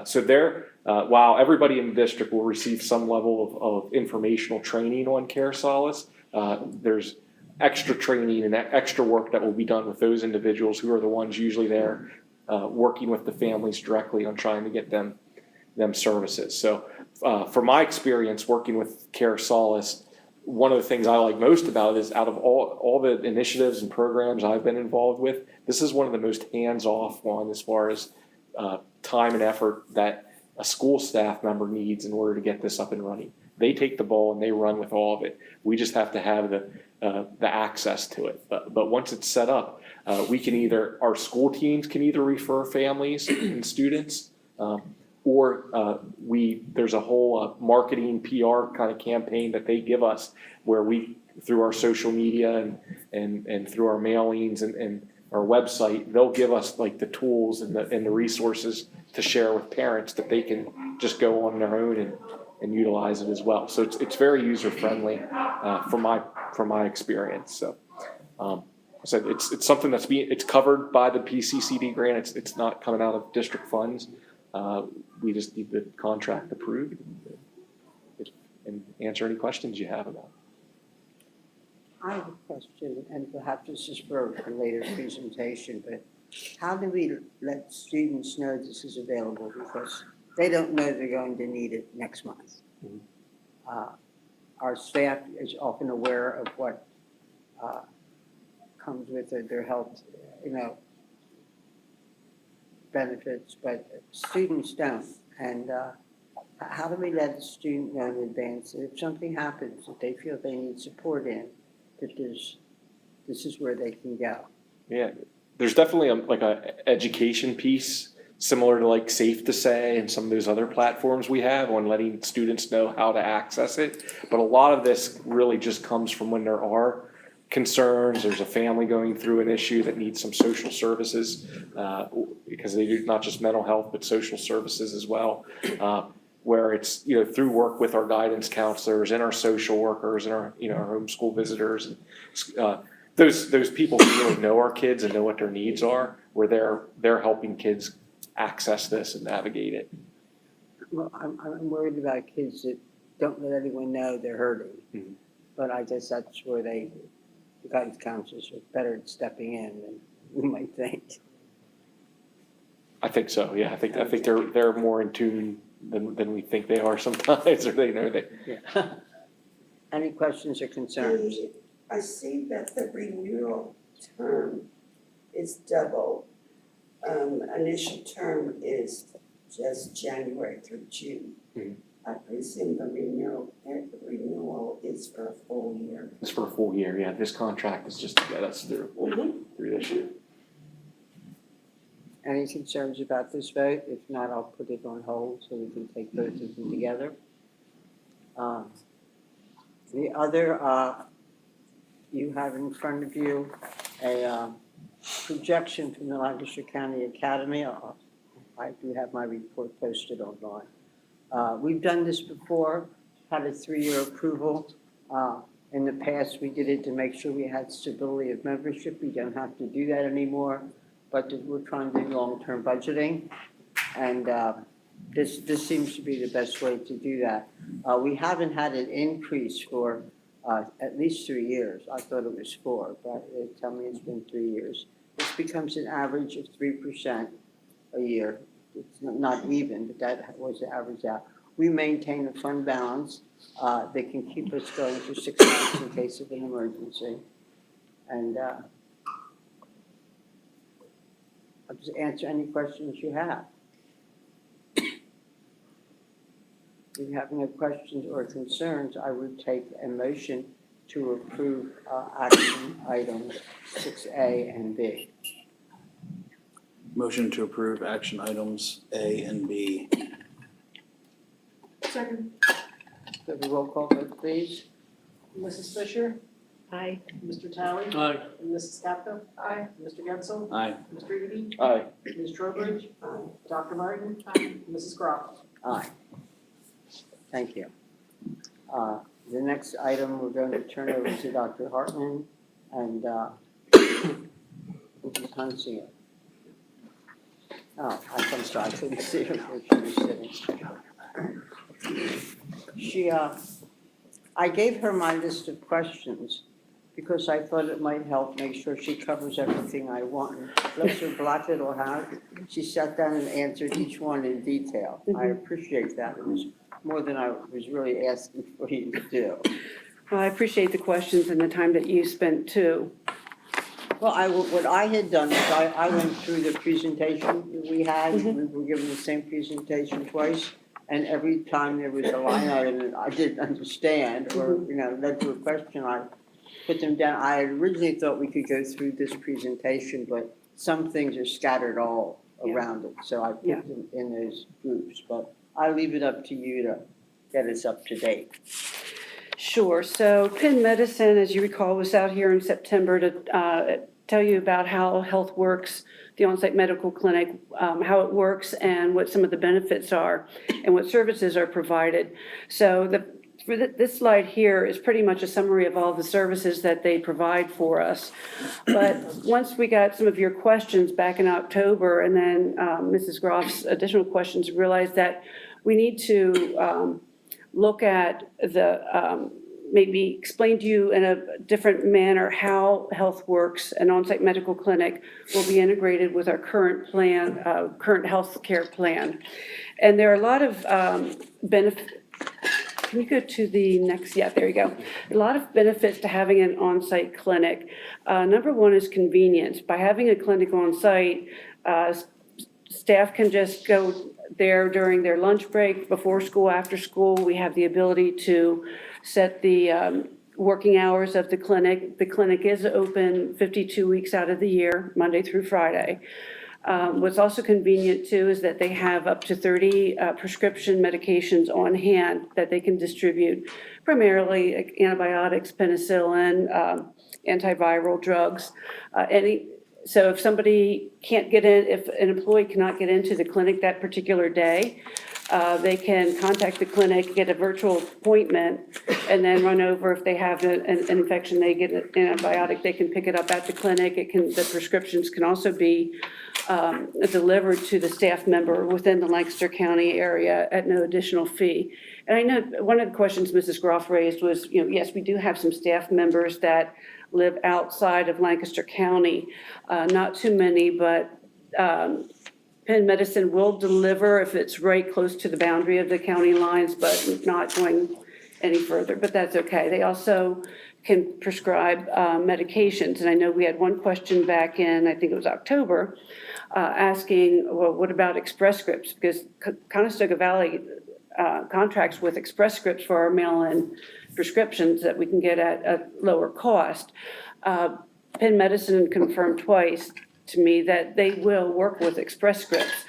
So there, while everybody in the district will receive some level of informational training on Care Solace, there's extra training and extra work that will be done with those individuals who are the ones usually there working with the families directly on trying to get them services. So from my experience working with Care Solace, one of the things I like most about it is out of all the initiatives and programs I've been involved with, this is one of the most hands-off one as far as time and effort that a school staff member needs in order to get this up and running. They take the ball and they run with all of it. We just have to have the access to it. But once it's set up, our school teams can either refer families and students, or there's a whole marketing PR kind of campaign that they give us where we, through our social media and through our mailings and our website, they'll give us like the tools and the resources to share with parents that they can just go on their own and utilize it as well. So it's very user friendly from my experience. So so it's something it's covered by the PCCD grant. It's not coming out of district funds. We just need the contract approved and answer any questions you have about it. I have a question, and perhaps this is for a later presentation, but how do we let students know this is available? Because they don't know they're going to need it next month. Our staff is often aware of what comes with their health, benefits, but students don't. And how do we let the student know in advance that if something happens, that they feel they need support in, that this is where they can go? Yeah, there's definitely a education piece similar to like Safe to Say and some of those other platforms we have on letting students know how to access it. But a lot of this really just comes from when there are concerns, there's a family going through an issue that needs some social services, because they do not just mental health, but social services as well, where it's, through work with our guidance counselors and our social workers and our, our homeschool visitors, and those people who really know our kids and know what their needs are, where they're helping kids access this and navigate it. Well, I'm worried about kids that don't let anyone know they're hurting. Mm-hmm. But I guess that's where the guidance counselors are better at stepping in than we might think. I think so. Yeah, I think they're more in tune than we think they are sometimes, or they know that. Yeah. Any questions or concerns? I see that the renewal term is double. Initial term is just January through June. Mhm. I presume the renewal is for a full year. It's for a full year. Yeah, this contract is just to get us through this year. Any concerns about this vote? If not, I'll put it on hold so we can take both of them together. The other, you have in front of you a projection from the Lancaster County Academy. I do have my report posted online. We've done this before, had a 3-year approval. In the past, we did it to make sure we had stability of membership. We don't have to do that anymore, but we're trying to do long-term budgeting. And this seems to be the best way to do that. We haven't had an increase for at least 3 years. I thought it was 4, but they tell me it's been 3 years. This becomes an average of 3% a year. It's not even, but that was the average out. We maintain a fund balance that can keep us going for 6 months in case of an emergency. And I'll just answer any questions you have. If you have no questions or concerns, I would take a motion to approve action items 6A and B. Motion to approve action items A and B. Second. Have a roll call vote, please. Mrs. Fisher? Aye. Mr. Talley? Aye. Mrs. Capta? Aye. Mr. Gensel? Aye. Mr. Eby? Aye. Ms. Trowbridge? Aye. Dr. Martin? Aye. Mrs. Croft? Aye. Thank you. The next item, we're going to turn over to Dr. Hartman and Mrs. Hunsinger. Oh, I'm sorry, I couldn't see her where she was sitting. I gave her my list of questions because I thought it might help make sure she covers everything I want. And bless her black little heart, she sat down and answered each one in detail. I appreciate that. It was more than I was really asking for you to do. Well, I appreciate the questions and the time that you spent too. Well, what I had done is I went through the presentation that we had. We were given the same presentation twice. And every time there was a line item that I didn't understand or, led to a question, I put them down. I had originally thought we could go through this presentation, but some things are scattered all around it. So I put them in those groups. But I leave it up to you to get us up to date. Sure. So Penn Medicine, as you recall, was out here in September to tell you about how health works, the on-site medical clinic, how it works and what some of the benefits are and what services are provided. So this slide here is pretty much a summary of all the services that they provide for us. But once we got some of your questions back in October and then Mrs. Groff's additional questions, we realized that we need to look at maybe explain to you in a different manner how health works. An on-site medical clinic will be integrated with our current plan, current health care plan. And there are a lot of benefits. Can you go to the next? Yeah, there you go. A lot of benefits to having an on-site clinic. Number one is convenience. By having a clinic on-site, staff can just go there during their lunch break, before school, after school. We have the ability to set the working hours of the clinic. The clinic is open 52 weeks out of the year, Monday through Friday. What's also convenient too is that they have up to 30 prescription medications on hand that they can distribute, primarily like antibiotics, penicillin, antiviral drugs, So if somebody can't get in, if an employee cannot get into the clinic that particular day, they can contact the clinic, get a virtual appointment, and then run over. If they have an infection, they get an antibiotic, they can pick it up at the clinic. The prescriptions can also be delivered to the staff member within the Lancaster County area at no additional fee. And I know one of the questions Mrs. Groff raised was, yes, we do have some staff members that live outside of Lancaster County. Not too many, but Penn Medicine will deliver if it's right close to the boundary of the county lines, but not going any further, but that's okay. They also can prescribe medications. And I know we had one question back in, I think it was October, asking, well, what about Express Scripts? Because Conestoga Valley contracts with Express Scripts for our mail-in prescriptions that we can get at a lower cost. Penn Medicine confirmed twice to me that they will work with Express Scripts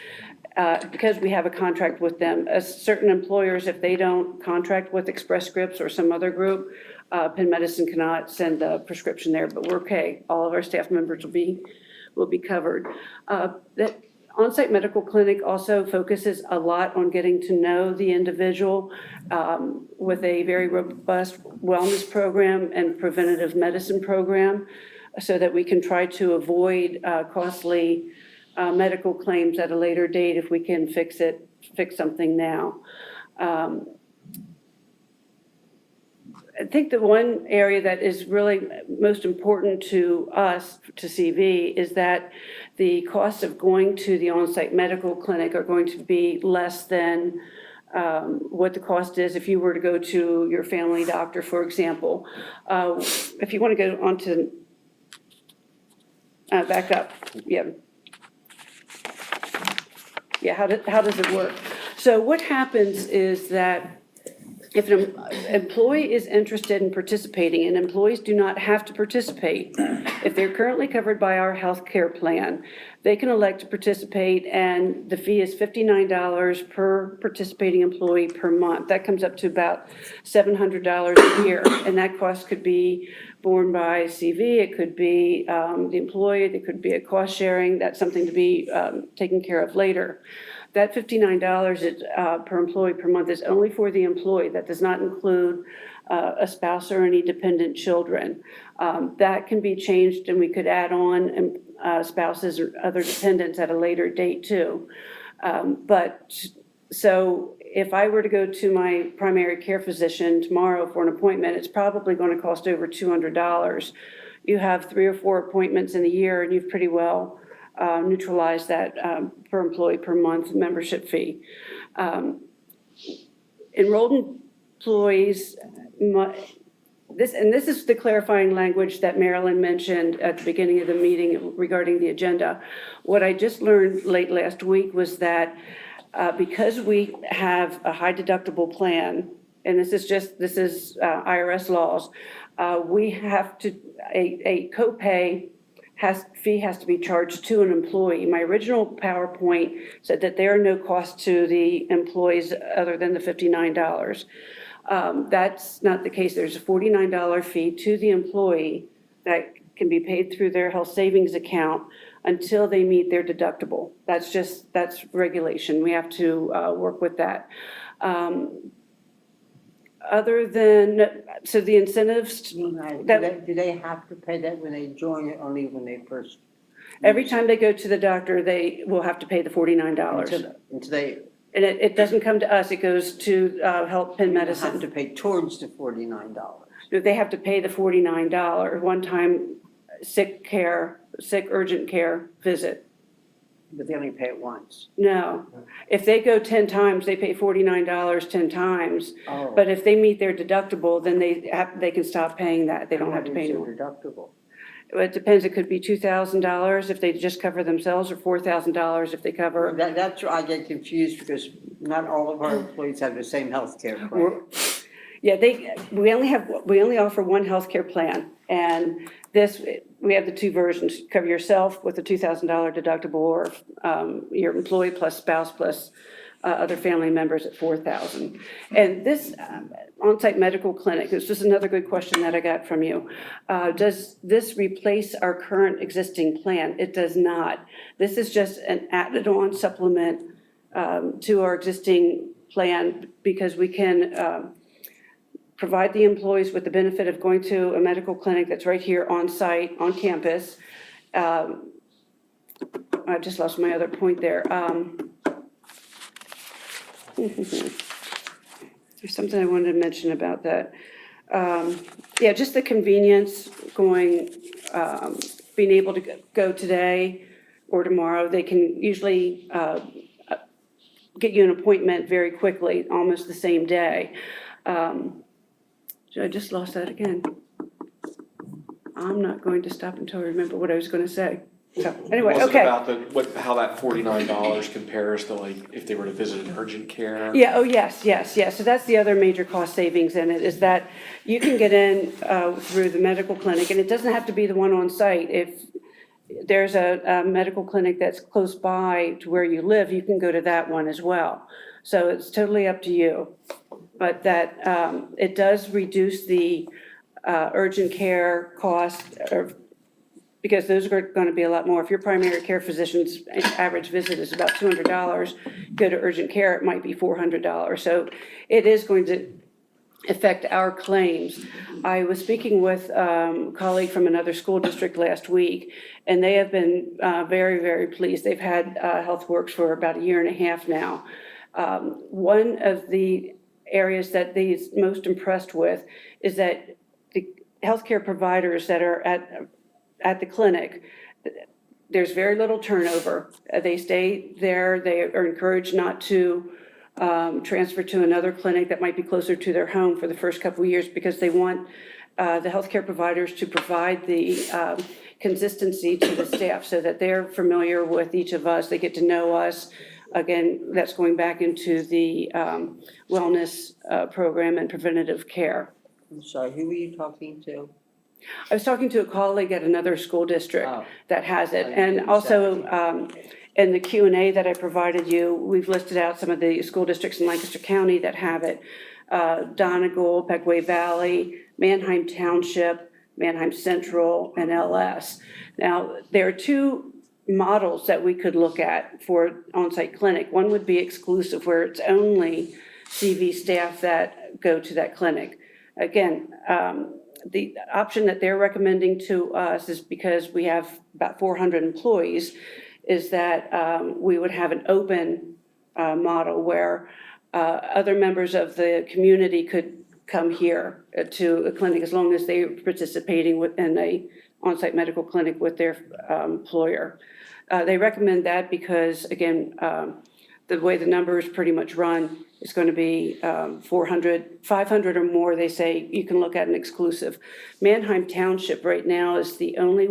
because we have a contract with them. As certain employers, if they don't contract with Express Scripts or some other group, Penn Medicine cannot send a prescription there, but we're okay. All of our staff members will be covered. That on-site medical clinic also focuses a lot on getting to know the individual with a very robust wellness program and preventative medicine program so that we can try to avoid costly medical claims at a later date if we can fix something now. I think the one area that is really most important to us, to CV, is that the cost of going to the on-site medical clinic are going to be less than what the cost is if you were to go to your family doctor, for example. If you want to go on to, back up, yeah. Yeah, how does it work? So what happens is that if an employee is interested in participating, and employees do not have to participate, if they're currently covered by our health care plan, they can elect to participate, and the fee is $59 per participating employee per month. That comes up to about $700 a year, and that cost could be borne by CV, it could be the employee, it could be a cost sharing. That's something to be taken care of later. That $59 per employee per month is only for the employee. That does not include a spouse or any dependent children. That can be changed, and we could add on spouses or other dependents at a later date too. So if I were to go to my primary care physician tomorrow for an appointment, it's probably going to cost over $200. You have 3 or 4 appointments in a year, and you've pretty well neutralized that per employee per month membership fee. Enrolled employees, this is the clarifying language that Marilyn mentioned at the beginning of the meeting regarding the agenda. What I just learned late last week was that because we have a high deductible plan, and this is IRS laws, we have to, a copay fee has to be charged to an employee. My original PowerPoint said that there are no costs to the employees other than the $59. That's not the case. There's a $49 fee to the employee that can be paid through their health savings account until they meet their deductible. That's regulation. We have to work with that. Other than, so the incentives, Do they have to pay that when they join it, only when they first? every time they go to the doctor, they will have to pay the $49. Until they And it doesn't come to us, it goes to Health Penn have Medicine. to pay towards the $49. They have to pay the $49 one-time sick urgent care visit. But they only pay it once. No. If they go 10 times, they pay $49 10 times. Oh. But if they meet their deductible, then they can stop paying that. They don't have to pay What is anymore. their deductible? It depends. It could be $2,000 if they just cover themselves, or $4,000 if they cover. That's where I get confused, because not all of our employees have the same health care plan. Yeah, we only offer one healthcare plan, and we have the 2 versions. Cover yourself with a $2,000 deductible, or your employee plus spouse plus other family members at $4,000. And this on-site medical clinic, this is another good question that I got from you. Does this replace our current existing plan? It does not. This is just an added-on supplement to our existing plan, because we can provide the employees with the benefit of going to a medical clinic that's right here on site, on campus. I just lost my other point there. There's something I wanted to mention about that. Yeah, just the convenience going, being able to go today or tomorrow. They can usually get you an appointment very quickly, almost the same day. I just lost that again. I'm not going to stop until I remember what I was going to say. So anyway, Was it okay. about how that $49 compares to, like, if they were to visit an urgent care? Yeah, oh, yes. So that's the other major cost savings in it, is that you can get in through the medical clinic, and it doesn't have to be the one on site. If there's a medical clinic that's close by to where you live, you can go to that one as well. So it's totally up to you. But that it does reduce the urgent care cost, because those are going to be a lot more. If your primary care physician's average visit is about $200, go to urgent care, it might be $400. So it is going to affect our claims. I was speaking with a colleague from another school district last week, and they have been very, very pleased. They've had HealthWorks for about 1.5 years now. One of the areas that he's most impressed with is that the healthcare providers that are at the clinic, there's very little turnover. They stay there. They are encouraged not to transfer to another clinic that might be closer to their home for the first couple of years, because they want the healthcare providers to provide the consistency to the staff so that they're familiar with each of us. They get to know us. Again, that's going back into the wellness program and preventative care. I'm sorry, who were you talking to? I was talking to a colleague at another school district that has it. I And didn't also in the Q&A that I provided you, we've listed out some of the school districts in Lancaster County that have it. Donegal, Pegway Valley, Manheim Township, Manheim Central, and LS. Now, there are 2 models that we could look at for on-site clinic. One would be exclusive, where it's only CV staff that go to that clinic. Again, the option that they're recommending to us is because we have about 400 employees, is that we would have an open model where other members of the community could come here to a clinic as long as they're participating in a on-site medical clinic with their employer. They recommend that because, again, the way the numbers pretty much run, it's going to be 400, 500 or more, they say you can look at an exclusive. Manheim Township right now is the only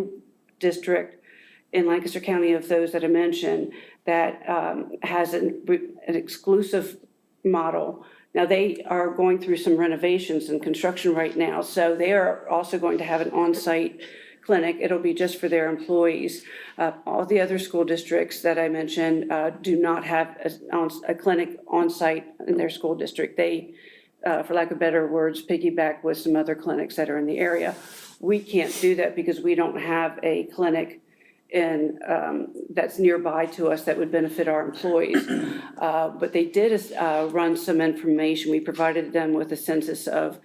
district in Lancaster County of those that I mentioned that has an exclusive model. Now, they are going through some renovations and construction right now, so they are also going to have an on-site clinic. It'll be just for their employees. All the other school districts that I mentioned do not have a clinic on-site in their school district. They, for lack of better words, piggyback with some other clinics that are in the area. We can't do that because we don't have a clinic that's nearby to us that would benefit our employees. But they did run some information. We provided them with a census of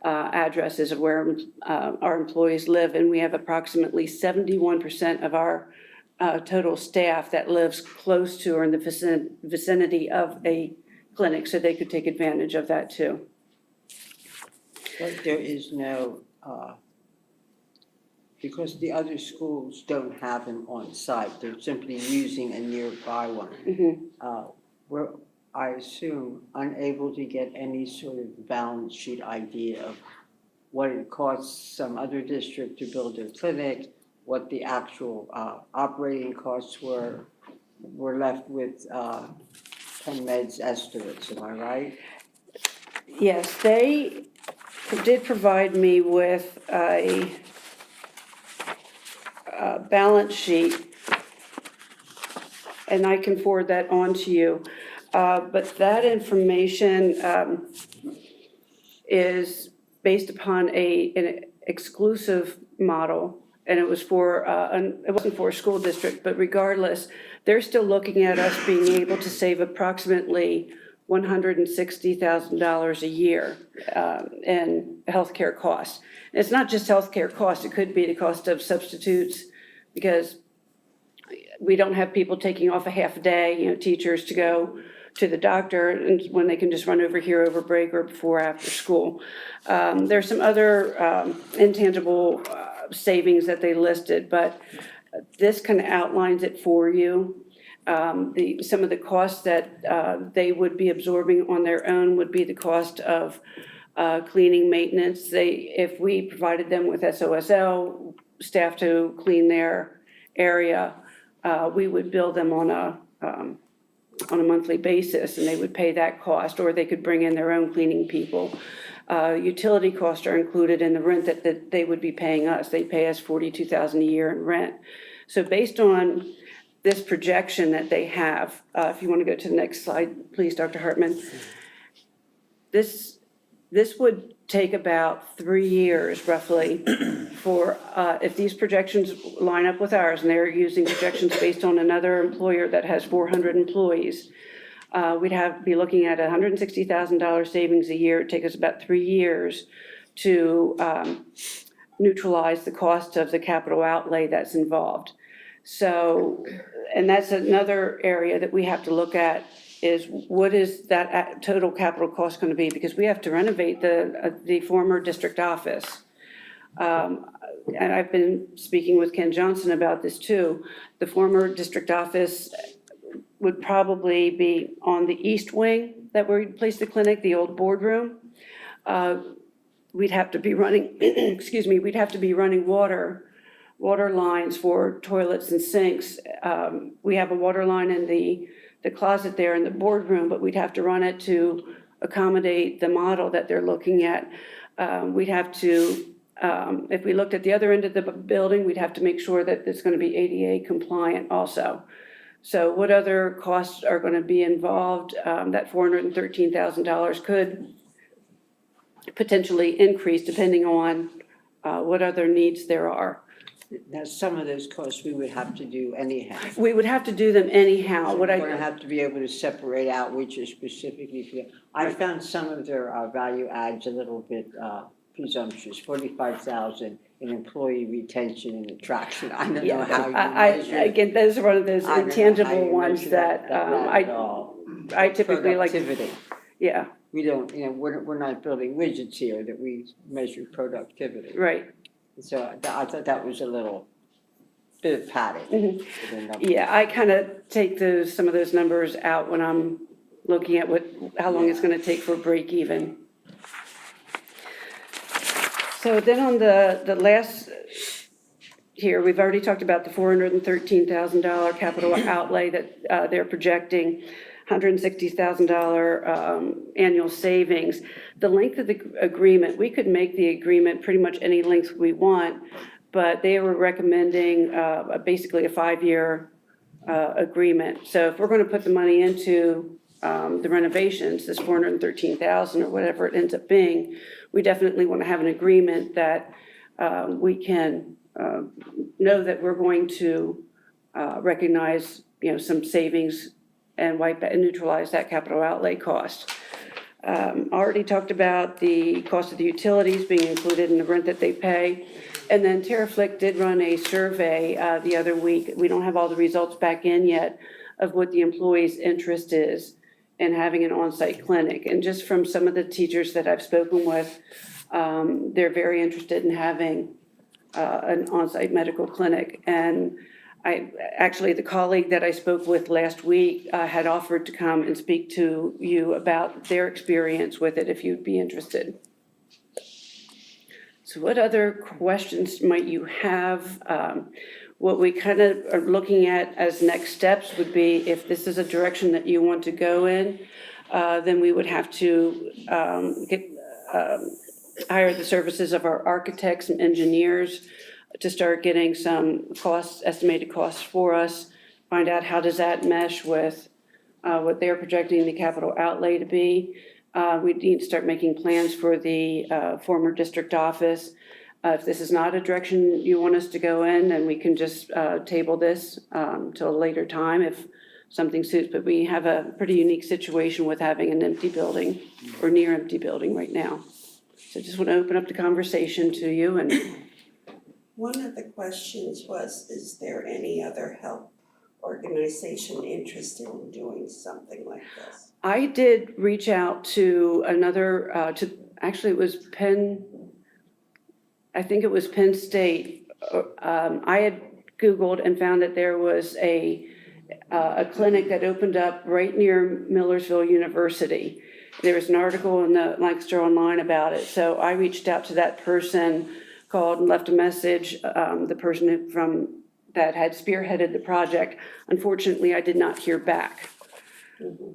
addresses of where our employees live, and we have approximately 71% of our total staff that lives close to or in the vicinity of a clinic, so they could take advantage of that too. But there is no, because the other schools don't have them on site, they're simply using a nearby one. We're, I assume, unable to get any sort of balance sheet idea of what it costs some other district to build a clinic, what the actual operating costs were. We're left with PenMed's estimates, am I right? Yes, they did provide me with a balance sheet, and I can forward that on to you. But that information is based upon an exclusive model, and it was it wasn't for a school district, but regardless, they're still looking at us being able to save approximately $160,000 a year in healthcare costs. And it's not just healthcare costs, it could be the cost of substitutes, because we don't have people taking off a half a day, teachers to go to the doctor, and when they can just run over here over break or before after school. There's some other intangible savings that they listed, but this kind of outlines it for you. Some of the costs that they would be absorbing on their own would be the cost of cleaning maintenance. If we provided them with SOSL staff to clean their area, we would bill them on a monthly basis, and they would pay that cost, or they could bring in their own cleaning people. Utility costs are included in the rent that they would be paying us. They pay us $42,000 a year in rent. So based on this projection that they have, if you want to go to the next slide, please, Dr. Hartman. This would take about 3 years roughly for, if these projections line up with ours, and they're using projections based on another employer that has 400 employees, we'd be looking at $160,000 savings a year. It'd take us about 3 years to neutralize the cost of the capital outlay that's involved. So, and that's another area that we have to look at, is what is that total capital cost going to be? Because we have to renovate the former district office. And I've been speaking with Ken Johnson about this too. The former district office would probably be on the east wing that we'd place the clinic, the old boardroom. We'd have to be running, excuse me, we'd have to be running water lines for toilets and sinks. We have a water line in the closet there in the boardroom, but we'd have to run it to accommodate the model that they're looking at. We'd have to, if we looked at the other end of the building, we'd have to make sure that it's going to be ADA compliant also. So what other costs are going to be involved? That $413,000 could potentially increase depending on what other needs there are. Now, some of those costs we would have to do anyhow. We would have to do them anyhow. We're going to have to be able to separate out which is specifically for. I found some of their value adds a little bit presumptuous, 45,000 in employee retention and attraction. I don't know Yeah, how you I, measure. again, those are one of those I don't know how intangible you ones measure that, at all. I typically like, Productivity. yeah, We don't, we're not building widgets here that we measure productivity. right. So I thought that was a little bit of padding. Mhm. for the number. Yeah, I kind of take some of those numbers out when I'm looking at how long it's gonna take for a break even. So then on the last, here, we've already talked about the $413,000 capital outlay that they're projecting, $160,000 annual savings. The length of the agreement, we could make the agreement pretty much any length we want, but they were recommending basically a 5-year agreement. So if we're going to put the money into the renovations, this $413,000 or whatever it ends up being, we definitely want to have an agreement that we can know that we're going to recognize, some savings and neutralize that capital outlay cost. Already talked about the cost of the utilities being included in the rent that they pay. And then Terraflick did run a survey the other week. We don't have all the results back in yet of what the employees' interest is in having an on-site clinic. And just from some of the teachers that I've spoken with, they're very interested in having an on-site medical clinic. And the colleague that I spoke with last week had offered to come and speak to you about their experience with it, if you'd be interested. So what other questions might you have? What we kind of are looking at as next steps would be, if this is a direction that you want to go in, then we would have to hire the services of our architects and engineers to start getting some estimated costs for us, find out how does that mesh with what they're projecting the capital outlay to be. We need to start making plans for the former district office. If this is not a direction you want us to go in, then we can just table this till a later time if something suits. But we have a pretty unique situation with having an empty building or near empty building right now. So just want to open up the conversation to you. And one of the questions was, is there any other health organization interested in doing something like this? I did reach out to another, actually it was I think it was Penn State. I had Googled and found that there was a clinic that opened up right near Millersville University. There was an article in the Lancaster Online about it. So I reached out to that person, called and left a message, the person that had spearheaded the project. Unfortunately, I did not hear back. Mm-hmm.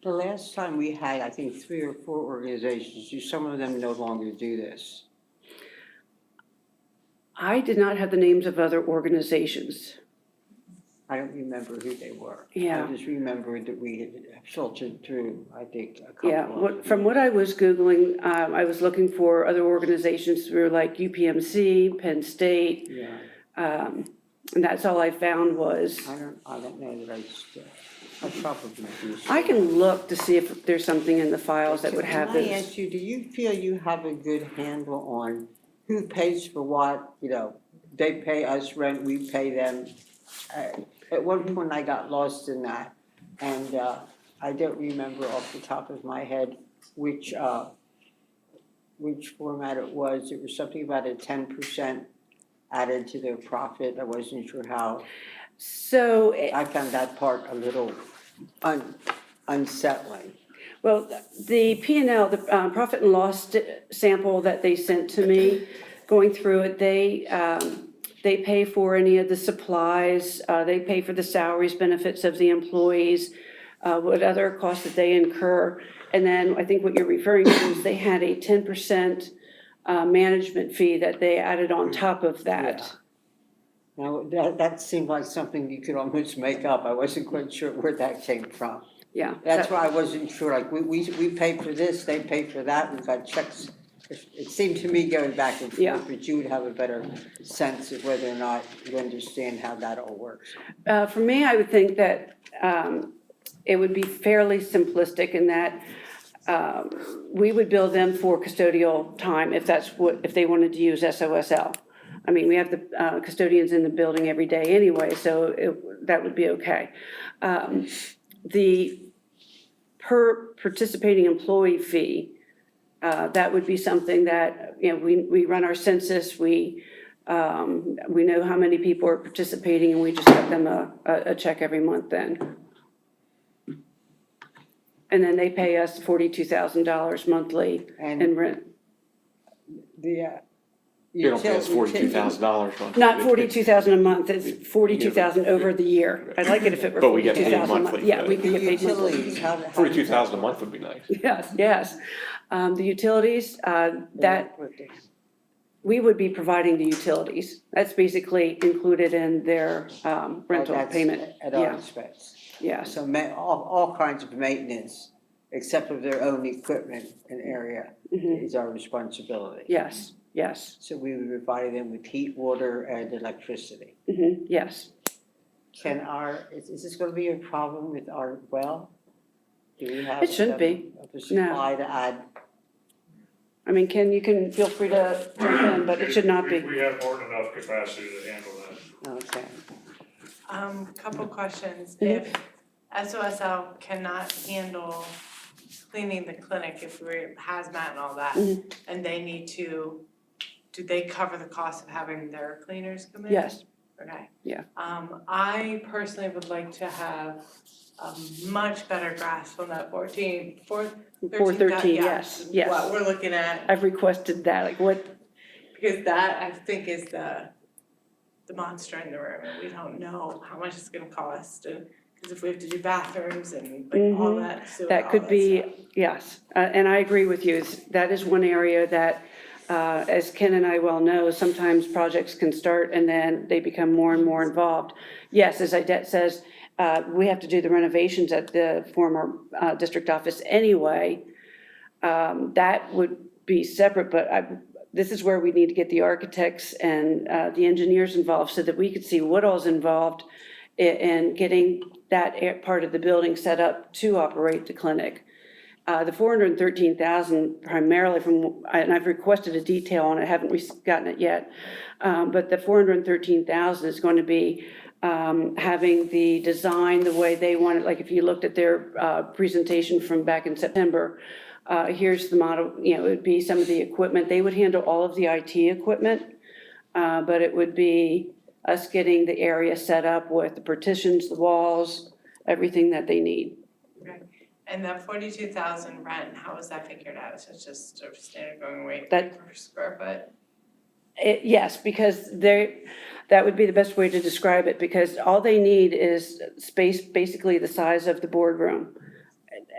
The last time we had, I think, 3 or 4 organizations, do some of them no longer do this? I did not have the names of other organizations. I don't remember who they were. Yeah. I just remember that we had filtered through, I think, a couple Yeah, of them. from what I was Googling, I was looking for other organizations through like UPMC, Penn State. Yeah. And that's all I found was. I don't know that I probably do. I can look to see if there's something in the files that would have this. Can I ask you, do you feel you have a good handle on who pays for what? They pay us rent, we pay them. At one point, I got lost in that, and I don't remember off the top of my head which format it was. It was something about a 10% added to their profit. I wasn't sure how. So I found that part a little unsettling. Well, the P&L, the profit and loss sample that they sent to me, going through it, they pay for any of the supplies, they pay for the salaries, benefits of the employees, what other costs that they incur. And then I think what you're referring to is they had a 10% management fee that they added on top of that. Yeah. Now, that seemed like something you could almost make up. I wasn't quite sure where that came from. Yeah. That's why I wasn't sure, like, we pay for this, they pay for that, we've got checks. It seemed to me going back and Yeah. forth, but you would have a better sense of whether or not you understand how that all works. For me, I would think that it would be fairly simplistic in that we would bill them for custodial time if they wanted to use SOSL. I mean, we have the custodians in the building every day anyway, so that would be okay. The per participating employee fee, that would be something that, we run our census, we know how many people are participating, and we just cut them a check every month then. And then they pay us $42,000 monthly in rent. The, You don't pay us $42,000 monthly. Not $42,000 a month, it's $42,000 over the year. I'd like it if it were But we get paid $42,000 a month. monthly, Yeah, we but- could get paid monthly. utilities, how? $42,000 a month would be nice. Yes. The utilities, that, we would be providing the utilities. That's basically included in their rental That's payment. at our Yeah, expense. yeah. So all kinds of maintenance, except for their own equipment and area, Mhm. is our responsibility. Yes. So we would provide them with heat, water, and electricity. Yes. Is this gonna be a problem with our well? Do we have? It shouldn't be. A supply to add? I mean, Ken, you can feel free to jump in, but it should not be. We have more than enough capacity to handle that. Okay. Couple questions. Mhm. If SOSL cannot handle cleaning the clinic, if we're hazmat and all that, Mhm. and they need to, do they cover the cost of having their cleaners come in? Yes. Okay. Yeah. I personally would like to have a much better grasp on that 413, yes. What we're looking at, I've requested that, like what, because that I think is the monster in the room, and we don't know how much it's gonna cost, and, cause if we have to do bathrooms and like all that, sewer, that all could be, stuff. yes. And I agree with you, that is one area that, as Ken and I well know, sometimes projects can start and then they become more and more involved. Yes, as Idette says, we have to do the renovations at the former district office anyway. That would be separate, but this is where we need to get the architects and the engineers involved so that we could see what all's involved in getting that part of the building set up to operate the clinic. The $413,000 primarily and I've requested a detail on it, haven't gotten it yet, but the $413,000 is going to be having the design the way they want it. Like if you looked at their presentation from back in September, here's the model, it would be some of the equipment. They would handle all of the IT equipment, but it would be us getting the area set up with the partitions, the walls, everything that they need. And that 42,000 rent, how is that figured out? So it's just a standard going rate That- per square foot? Yes, because that would be the best way to describe it, because all they need is space, basically the size of the boardroom.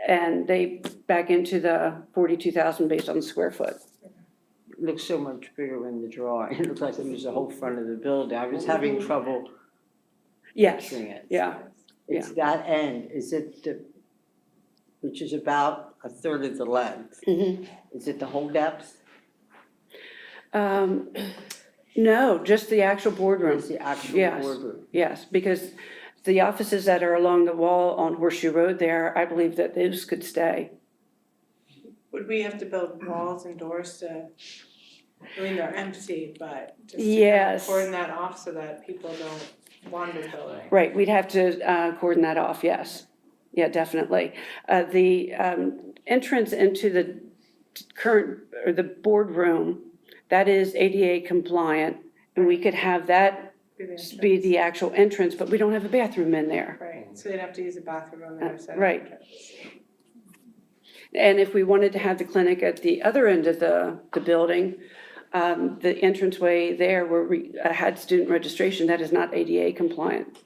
And they back into the 42,000 based on the square foot. It looks so much bigger in the drawing. It looks like it was the whole front of the building. I was having trouble Yes, picturing it. yeah. It's that end, which is about a third of the length. Mhm. Is it the whole depth? No, just the actual boardroom. It's the actual Yes. boardroom? Yes, because the offices that are along the wall on Horseshoe Road there, I believe that those could stay. Would we have to build walls and doors to, I mean, they're empty, but just to kind of Yes. cordon that off so that people don't wander the building? Right, we'd have to cordon that off, yes. Yeah, definitely. The entrance into the the boardroom, that is ADA compliant, and we could have that be the actual entrance, but we don't have a bathroom in there. Right, so they'd have to use a bathroom on the other side. Right. And if we wanted to have the clinic at the other end of the building, the entranceway there where we had student registration, that is not ADA compliant.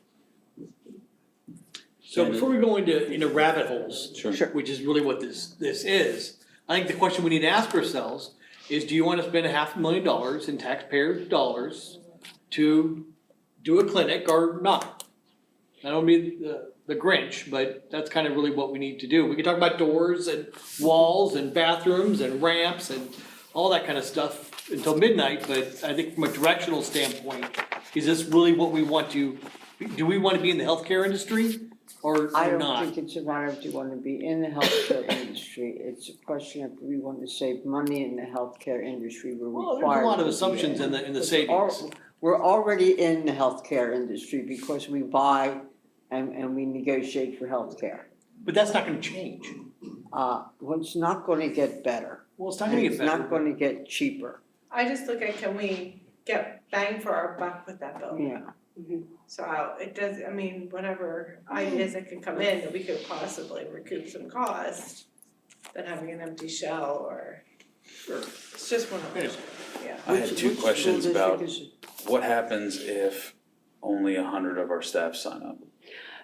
So before we go into rabbit holes, Sure. which is really what this is, I think the question we need to ask ourselves is, do you want to spend $500,000 in taxpayer dollars to do a clinic or not? I don't mean the Grinch, but that's kind of really what we need to do. We can talk about doors and walls and bathrooms and ramps and all that kind of stuff until midnight, but I think from a directional standpoint, is this really what we want to, do we want to be in the healthcare industry? I don't not? think it's a matter of do you want to be in the healthcare industry. It's a question of do we want to save money in the healthcare industry. We're Well, required there's a lot of to be assumptions in the savings. We're already in the healthcare industry because we buy and we negotiate for healthcare. But that's not gonna change. Well, it's not gonna get better. Well, it's not gonna get It's better. not gonna get cheaper, I just look at, can we get bang for our buck with that building? yeah. So it does, I mean, whatever ideas that can come in that we could possibly recoup some cost than having an empty shell or. Sure. It's just one of those, yeah. I had two Which questions school about district is- what happens if only 100 of our staff sign up?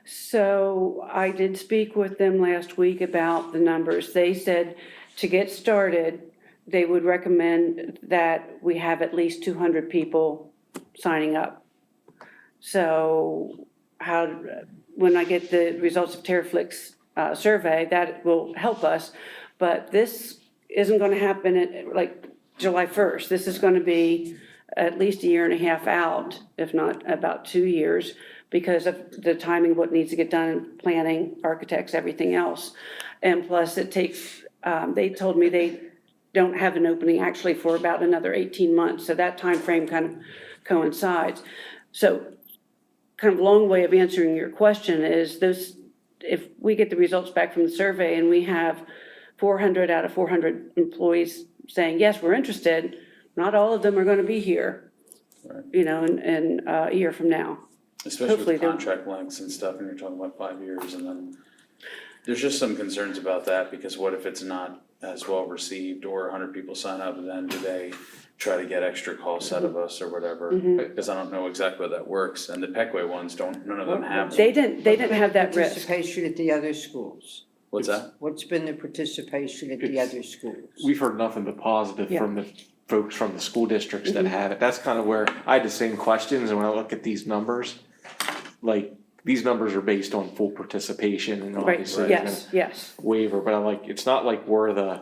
So I did speak with them last week about the numbers. They said to get started, they would recommend that we have at least 200 people signing up. So when I get the results of Terraflix survey, that will help us. But this isn't going to happen at like July 1st. This is going to be at least a year and a half out, if not about 2 years, because of the timing of what needs to get done, planning, architects, everything else. And plus it takes, they told me they don't have an opening actually for about another 18 months. So that time frame kind of coincides. So kind of long way of answering your question is those, if we get the results back from the survey and we have 400 out of 400 employees saying, yes, we're interested, not all of them are going to be here, Right. you know, in a year from now. Especially Hopefully with they'll- contract lengths and stuff, and you're talking about 5 years, and then there's just some concerns about that, because what if it's not as well received, or 100 people sign up, and then do they try to get extra costs out of us or whatever? Because I don't know exactly how that works, and the Peckway ones none of them have. They didn't have that risk. Participation at the other schools. What's that? What's been the participation at the other schools? We've heard nothing but positive Yeah. from the folks from the school districts that have it. That's kind of where I had the same questions, and when I look at these numbers, like, these numbers are based on full participation, and Right, obviously yes. waiver, but I'm like, it's not like we're the,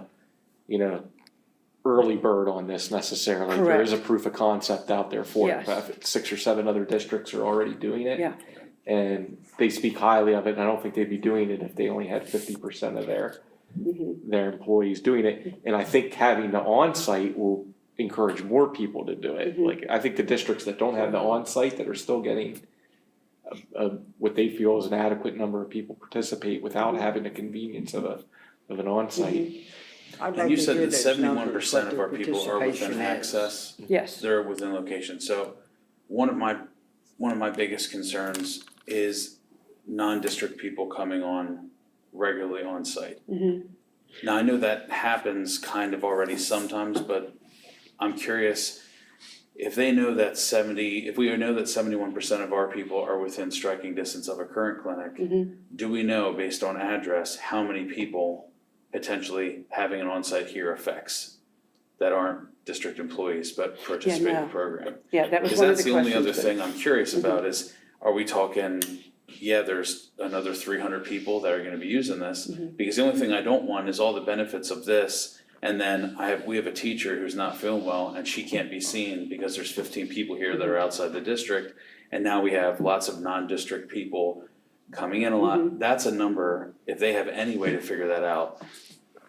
early bird on this necessarily. There is a proof of concept out there for it. Yes. But 6 or 7 other districts are already doing it. Yeah. And they speak highly of it, and I don't think they'd be doing it if they only had 50% of their employees doing it. And I think having the on-site will encourage more people to do it. Like, I think the districts that don't have the on-site, that are still getting what they feel is an adequate number of people participate without having the convenience of an on-site. I'd And like you to said hear that those 71% numbers, of what our their people are within participation is. access. Yes. They're within location. So one of my biggest concerns is non-district people coming on regularly on site. Now, I know that happens kind of already sometimes, but I'm curious if they know that if we know that 71% of our people are within striking distance of a current clinic, do we know based on address how many people potentially having an on-site here affects that aren't district employees but participate in the program? Yeah, that was Because one of that's the the only questions. other thing I'm curious about is, are we talking, there's another 300 people that are gonna be using this? Because the only thing I don't want is all the benefits of this, and then we have a teacher who's not feeling well and she can't be seen because there's 15 people here that are outside the district, and now we have lots of non-district people coming in a lot. That's a number, if they have any way to figure that out,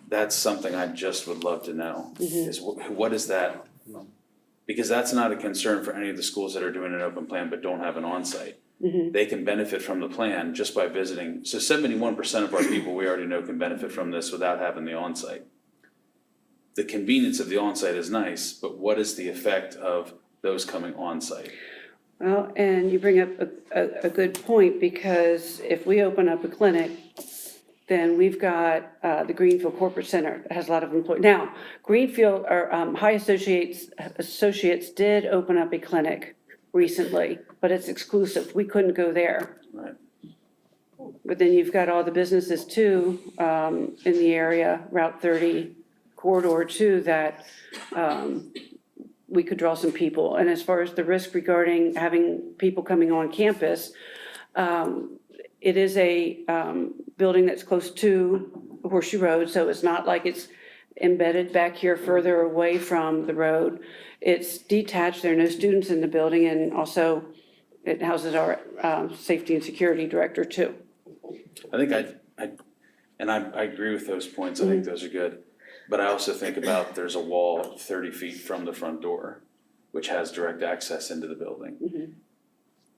that's something I just would love to know, is what is that? Because that's not a concern for any of the schools that are doing an open plan but don't have an on-site. They can benefit from the plan just by visiting. So 71% of our people we already know can benefit from this without having the on-site. The convenience of the on-site is nice, but what is the effect of those coming on-site? Well, and you bring up a good point, because if we open up a clinic, then we've got the Greenfield Corporate Center that has a lot of employees. Now, Greenfield, or High Associates did open up a clinic recently, but it's exclusive. We couldn't go there. Right. But then you've got all the businesses too, in the area, Route 30 corridor too, that we could draw some people. And as far as the risk regarding having people coming on campus, it is a building that's close to Horseshoe Road, so it's not like it's embedded back here further away from the road. It's detached, there are no students in the building, and also it houses our safety and security director too. I think I agree with those points. I think those are good. But I also think about there's a wall 30 feet from the front door, which has direct access into the building.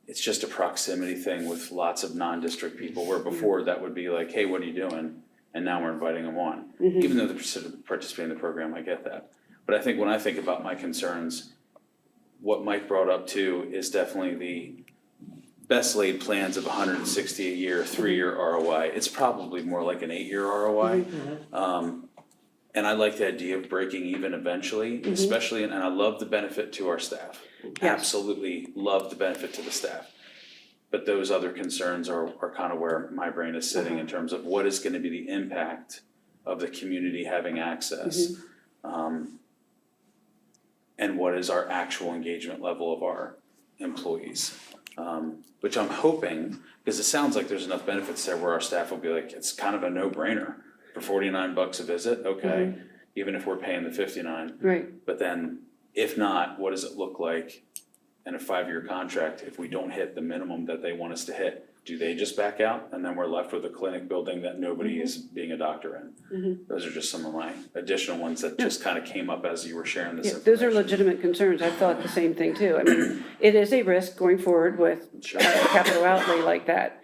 It's just a proximity thing with lots of non-district people, where before that would be like, hey, what are you doing? And now we're inviting them on. Even though they're participating in the program, I get that. But I think when I think about my concerns, what Mike brought up too is definitely the best laid plans of 160 a year, 3-year ROI. It's probably more like an 8-year ROI. And I like the idea of breaking even eventually, especially, and I love the benefit to our staff. Absolutely love the benefit to the staff. But those other concerns are kind of where my brain is sitting in terms of what is gonna be the impact of the community having access. And what is our actual engagement level of our employees? Which I'm hoping, because it sounds like there's enough benefits there where our staff will be like, it's kind of a no-brainer. For $49 a visit, okay, even if we're paying the 59. Right. But then, if not, what does it look like in a 5-year contract if we don't hit the minimum that they want us to hit? Do they just back out and then we're left with a clinic building that nobody is being a doctor in? Those are just some of my additional ones that just kind of came up as you were sharing this information. Those are legitimate concerns. I thought the same thing too. I mean, it is a risk going forward with capital outlay like that.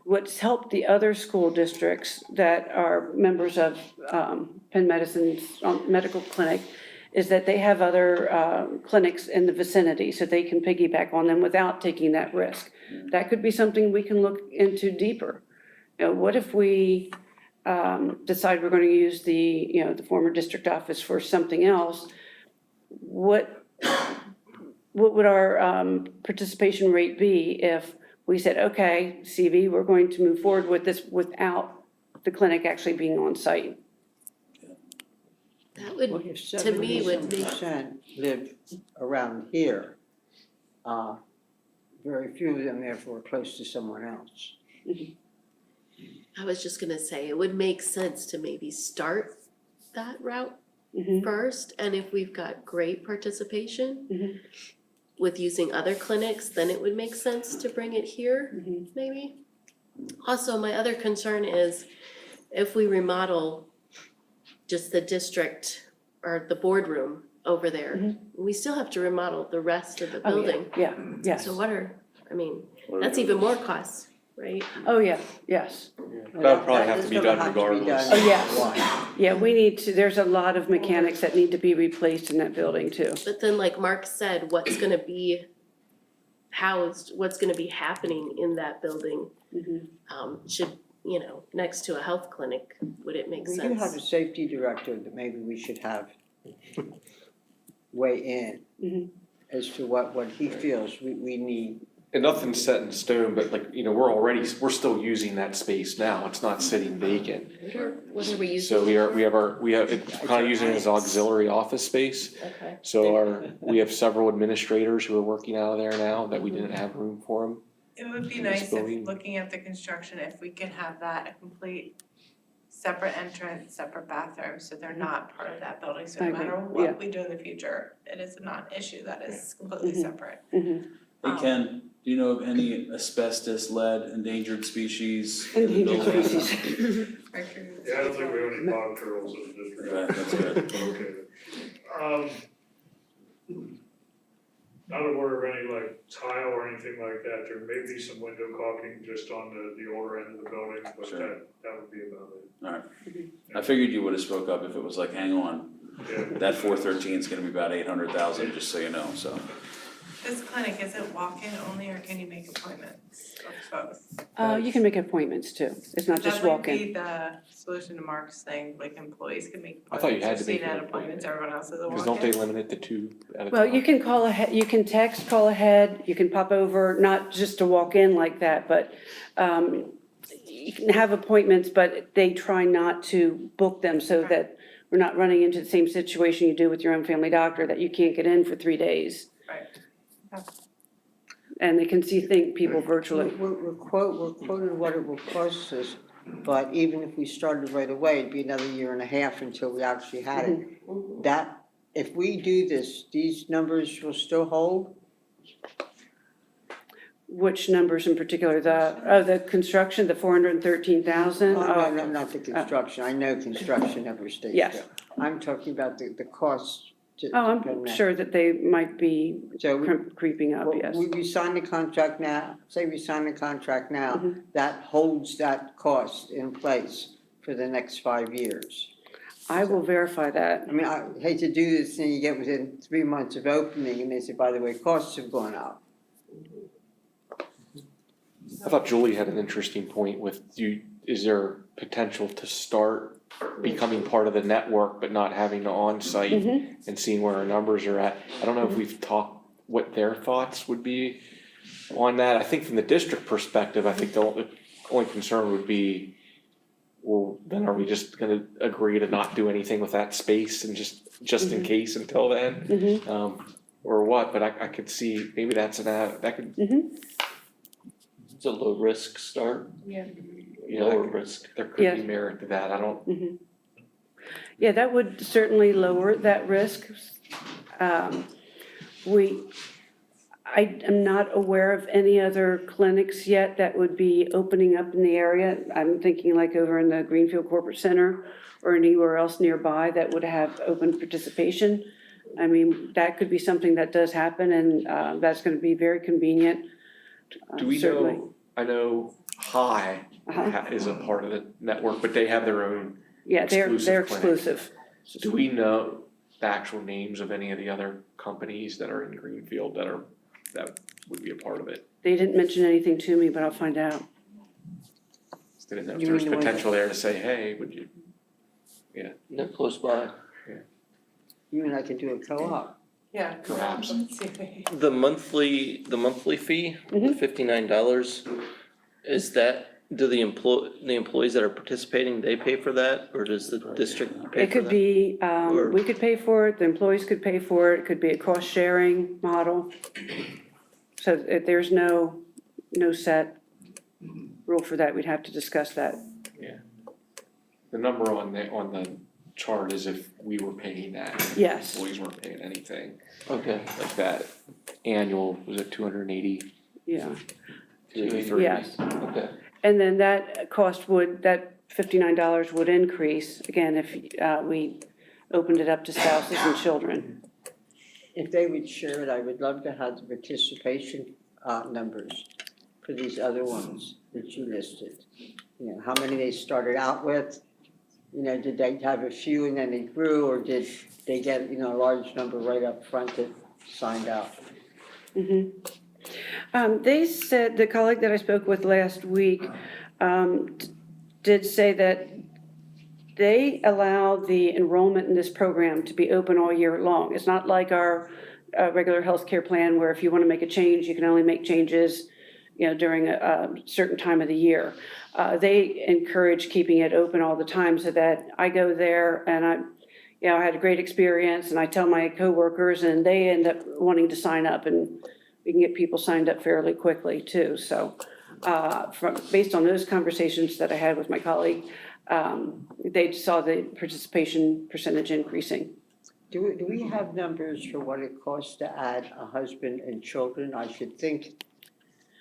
What's helped the other school districts that are members of Penn Medicine's medical clinic is that they have other clinics in the vicinity, so they can piggyback on them without taking that risk. That could be something we can look into deeper. You know, what if we decide we're going to use the former district office for something else? What would our participation rate be if we said, okay, CV, we're going to move forward with this without the clinic actually being on site? That would, to me, would make. 70% live around here. Very few of them therefore close to someone else. I was just gonna say, it would make sense to maybe start that route first, and if we've got great participation with using other clinics, then it would make sense to bring it here, maybe. Also, my other concern is if we remodel just the district or the boardroom over there, we still have to remodel the rest of the building. Yes. So that's even more costs, right? Oh, yeah, yes. That would probably have to be done regardless. Oh, yes. Yeah, we need to, there's a lot of mechanics that need to be replaced in that building too. But then like Mark said, what's gonna be happening in that building? Should, next to a health clinic, would it make We sense? do have a safety director that maybe we should have weigh in as to what he feels we need. And nothing's set in stone, but we're still using that space now. It's not sitting vacant. What are we using? So we have kind of using it as auxiliary office space. Okay. So we have several administrators who are working out of there now that we didn't have room for them. It would be nice if, looking at the construction, if we could have that a complete separate entrance, separate bathroom, so they're not part of that building. So no matter what we do in the future, it is a non-issue that is completely separate. Hey Ken, do you know of any asbestos-led endangered species? Endangered species. Yeah, I don't think we have any bog turtles in the district. Okay, that's good. Not aware of any like tile or anything like that. There may be some window caulking just on the older end of the building, but that would be about it. Alright, I figured you would have spoke up if it was like, hang on, that 413 is gonna be about 800,000, just so you know, so. This clinic, is it walk-in only or can you make appointments or both? You can make appointments too. It's not just walk-in. That might be the solution to Mark's thing, like employees can make I thought you appointments, had to make seen an at appointments, everyone else is a walk-in. Because don't they limit it to 2 at a time? Well, you can call ahead, you can text, call ahead, you can pop over, not just to walk in like that, but you can have appointments, but they try not to book them so that we're not running into the same situation you do with your own family doctor, that you can't get in for 3 days. Right. And they can see people virtually. We're quoting what it will cost us, but even if we started right away, it'd be another 1.5 years until we actually had it. That, if we do this, these numbers will still hold? Which numbers in particular? The construction, the 413,000? Oh, no, not the construction. I know construction never stays Yes. still. I'm talking about the cost to. Oh, to I'm connect. sure that they might be So creeping up, well, yes. we sign the contract now, say we sign the contract now, that holds that cost in place for the next 5 years. I will verify that. I mean, I hate to do this, and you get within 3 months of opening, and they say, by the way, costs have gone up. I thought Julie had an interesting point with is there potential to start becoming part of the network but not having the on-site and seeing where our numbers are at? I don't know if we've talked what their thoughts would be on that. I think from the district perspective, I think the only concern would be, well, then are we just gonna agree to not do anything with that space and just in case until then? Or what, but I could see, maybe that's that could. It's a low risk start, Yeah, lower risk. there could be merit to that, I don't. Yeah, that would certainly lower that risk. I am not aware of any other clinics yet that would be opening up in the area. I'm thinking like over in the Greenfield Corporate Center or anywhere else nearby that would have open participation. I mean, that could be something that does happen, and that's going to be very convenient. Do we certainly. know, I know High is a part of the network, but they have their own Yeah, they're clinic. exclusive. So do we know the actual names of any of the other companies that are in Greenfield that would be a part of it? They didn't mention anything to me, but I'll find out. Just didn't know if You there was mean the ones potential there to say, hey, would you? They're close by. You and I can do a co-op. Yeah. Perhaps. The monthly fee, the $59, is that, do the employees that are participating, they pay for that, or does the district pay for that? It could be, we could pay for it, the employees could pay for it, it could be a cost sharing model. So there's no set rule for that, we'd have to discuss that. The number on the chart is if we were paying that. Yes. Employees weren't paying anything. Okay. Like that annual, was it 280? Yeah. 283? Yes. Okay. And then that cost that $59 would increase, again, if we opened it up to spouses and children. If they would share it, I would love to have the participation numbers for these other ones that you listed. You know, how many they started out with, you know, did they have a few and then they grew, or did they get, you know, a large number right up front that signed up? They said, the colleague that I spoke with last week did say that they allow the enrollment in this program to be open all year long. It's not like our regular healthcare plan where if you want to make a change, you can only make changes, you know, during a certain time of the year. They encourage keeping it open all the time so that I go there and I had a great experience and I tell my coworkers and they end up wanting to sign up, and we can get people signed up fairly quickly too. So based on those conversations that I had with my colleague, they saw the participation percentage increasing. Do we have numbers for what it costs to add a husband and children? I should think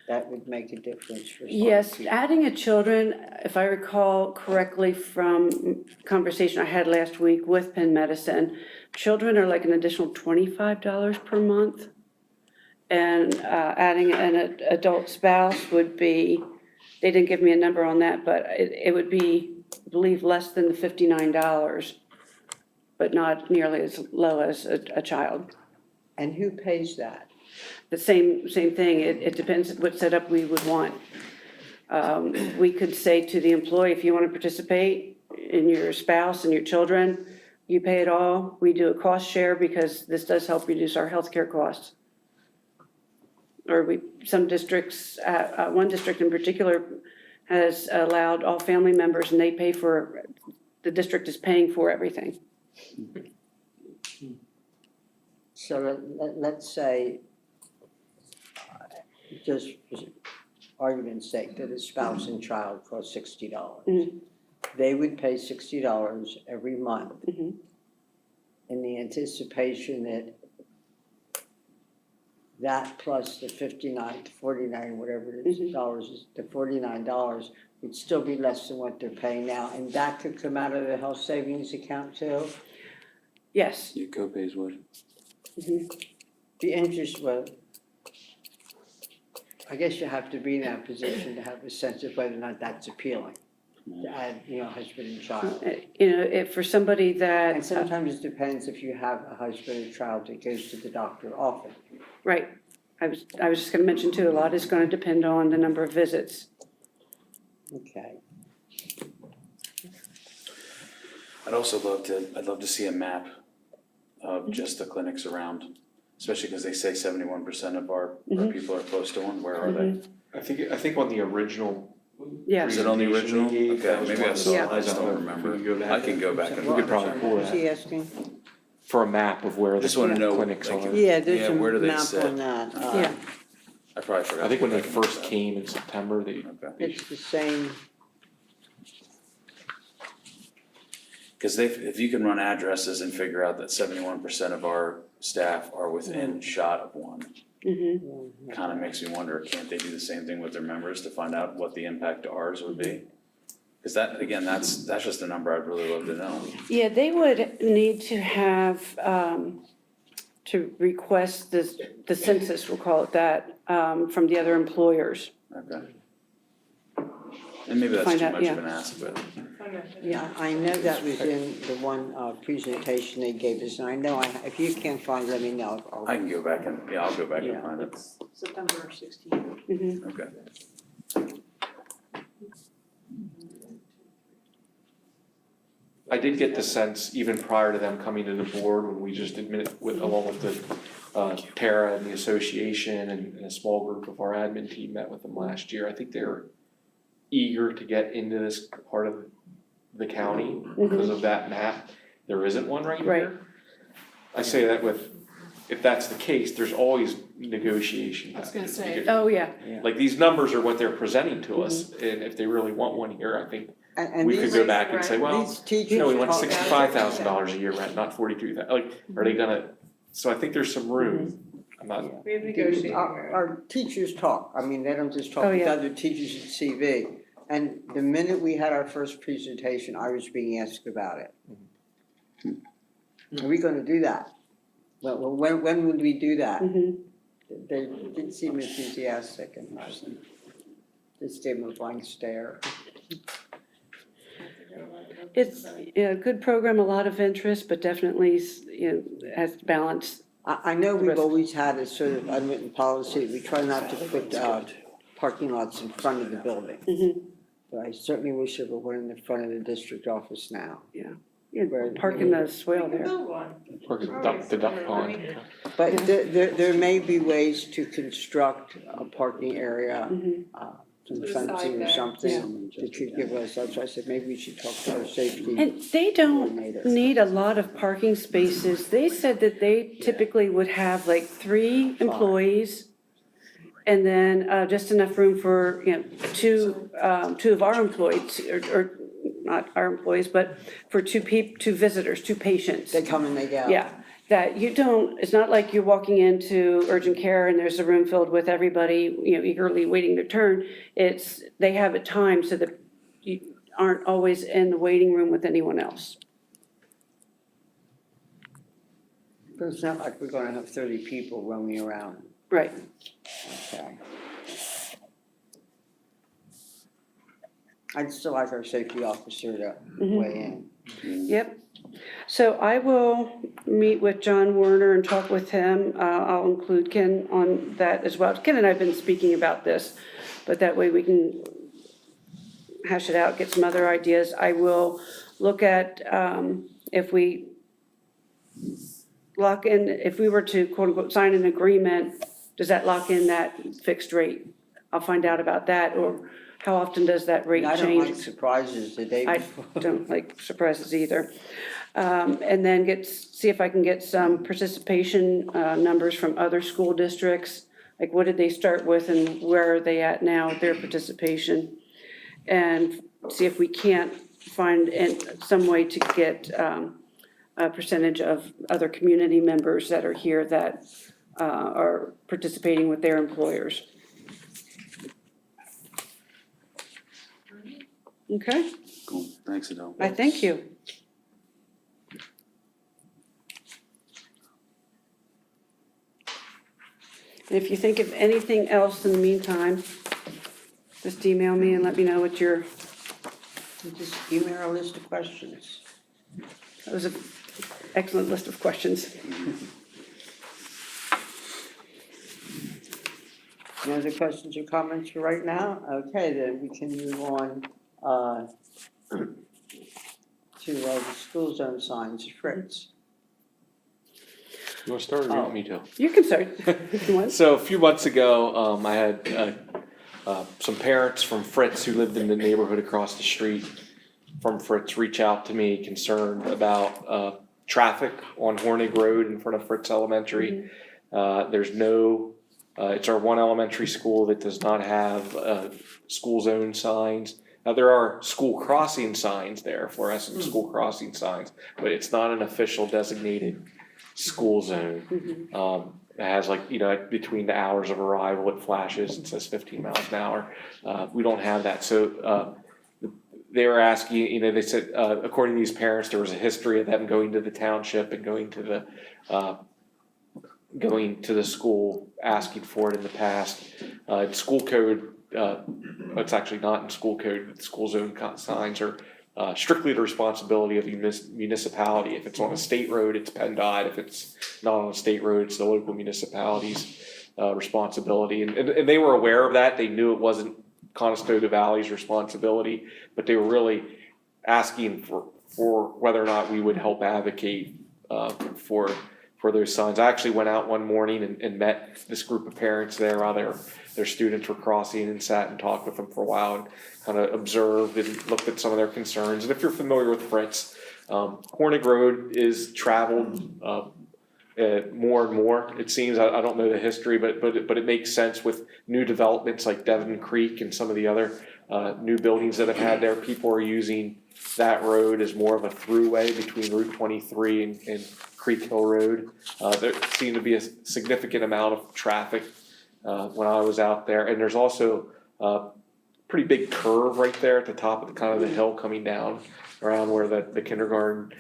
that would make a difference for some Yes, people. adding a children, if I recall correctly from conversation I had last week with Penn Medicine, children are like an additional $25 per month. And adding an adult spouse would be, they didn't give me a number on that, but it would be, I believe, less than the $59, but not nearly as low as a child. And who pays that? The same thing, it depends what setup we would want. We could say to the employee, if you want to participate in your spouse and your children, you pay it all. We do a cost share because this does help reduce our healthcare costs. Or some districts, one district in particular has allowed all family members and they pay for, the district is paying for everything. So let's say, just for argument's sake, that a spouse and child cost $60. They would pay $60 every month in the anticipation that that plus the 59, 49, whatever it is, dollars, the $49 would still be less than what they're paying now, and that could come out of the health savings account too? Yes. Your co-pays would. The interest, well, I guess you have to be in that position to have a sense of whether or not that's appealing, to add, husband and child. If for somebody that. And sometimes it depends if you have a husband or child that goes to the doctor often. Right. I was just gonna mention too, a lot is gonna depend on the number of visits. Okay. I'd love to see a map of just the clinics around, especially because they say 71% of our people are close to one. Where are they? I think on the original. Yeah. Is it on the original? presentation they gave, that Okay, was maybe one I of the saw it, I slides. just I don't don't know if we remember. can go back I can and- go back and We look. could probably pull What's he that asking? for a map of where the Just wanna know, clinics like, are. Yeah, there's a where do they map sit? on that. Yeah. I probably forgot. I think when to they go back and first look at came in September, they. that. Okay. It's the same, Because if you can run addresses and figure out that 71% of our staff are within shot of one, kind of makes me wonder, can't they do the same thing with their members to find out what the impact to ours would be? Because that, again, that's just a number I'd really love to know. Yeah, they would need to have, to request the census, we'll call it that, from the other employers. Okay. And maybe that's Find too out, much yeah. of an ask, but yeah, I know that was in the one presentation they gave us, and I know, if you can't find it, let me know. I can go back and, I'll go back and Yeah. find it. It's September 16th. Okay. I did get the sense, even prior to them coming to the board, when we just admitted, along with the Tara and the association and a small group of our admin team met with them last year, I think they're eager to get into this part of the county because of that map. There isn't one right here. I say that if that's the case, there's always negotiation. I was gonna say. You could- Oh, yeah. Like, these numbers are what they're presenting to us, and if they really want one here, I think And we could these, go back and say, well, these teachers. we want talk- $65,000 a year rent, not 42,000. Like, are they gonna, so I think there's some room. I'm not, We have negotiating room. Our teachers talk, I mean, they don't just talk Oh, with yeah. other teachers at CV. And the minute we had our first presentation, I was being asked about it. Are we gonna do that? Well, when would we do that? They didn't seem enthusiastic and just gave them a blank stare. It's a good program, a lot of interest, but definitely, has to balance. I know we've always had a sort of unwritten policy, we try not to put parking lots in front of the building. But I certainly wish there were one in the front of the district office now. Yeah, Where- park in the swale there. Build one. or the duck pond. But there may be ways to construct a parking area, some Put a fencing side or there. something that could give us, that's why I said maybe we should talk to our safety. And they don't coordinator. need a lot of parking spaces. They said that they typically would have like 3 employees and then just enough room for, two of our employees, or not our employees, but for 2 visitors, 2 patients. They come and they go. Yeah, that you don't, it's not like you're walking into urgent care and there's a room filled with everybody, eagerly waiting their turn. It's, they have it timed so that you aren't always in the waiting room with anyone else. But it's not like we're gonna have 30 people roaming around. Right. Okay. I'd still like our safety officer to weigh in. Yep. So I will meet with John Werner and talk with him. I'll include Ken on that as well. Ken and I have been speaking about this, but that way we can hash it out, get some other ideas. I will look at if we lock in, if we were to quote unquote sign an agreement, does that lock in that fixed rate? I'll find out about that, or how often does that rate I change? don't like surprises the day I before. don't like surprises either. And then see if I can get some participation numbers from other school districts. Like, what did they start with and where are they at now with their participation? And see if we can't find some way to get a percentage of other community members that are here that are participating with their employers. Okay, Cool, thanks, Adele. I thank you. And if you think of anything else in the meantime, just email me and let me know what your, Just give me our list of questions. that was an excellent list of questions. Any other questions or comments for right now? Okay, then we can move on to the school zone signs. Fritz. You want to start or do you want me to? You can start if you want. So a few months ago, I had some parents from Fritz who lived in the neighborhood across the street from Fritz reach out to me concerned about traffic on Hornig Road in front of Fritz Elementary. There's no, it's our one elementary school that does not have school zone signs. Now, there are school crossing signs there, fluorescent school crossing signs, but it's not an official designated school zone. It has between the hours of arrival, it flashes, it says 15 miles an hour. We don't have that. So they were asking, they said, according to these parents, there was a history of them going to the township and going to the school, asking for it in the past. School code, it's actually not in school code, the school zone signs are strictly the responsibility of the municipality. If it's on a state road, it's PennDOT. If it's not on a state road, it's the local municipality's responsibility. And they were aware of that. They knew it wasn't Conestoga Valley's responsibility, but they were really asking for whether or not we would help advocate for those signs. I actually went out one morning and met this group of parents there while their students were crossing and sat and talked with them for a while and kind of observed and looked at some of their concerns. And if you're familiar with Fritz, Hornig Road is traveled more and more, it seems. I don't know the history, but it makes sense with new developments like Devon Creek and some of the other new buildings that have had there. People are using that road as more of a throughway between Route 23 and Creek Hill Road. There seemed to be a significant amount of traffic when I was out there, and there's also a pretty big curve right there at the top of the hill coming down around where the kindergarten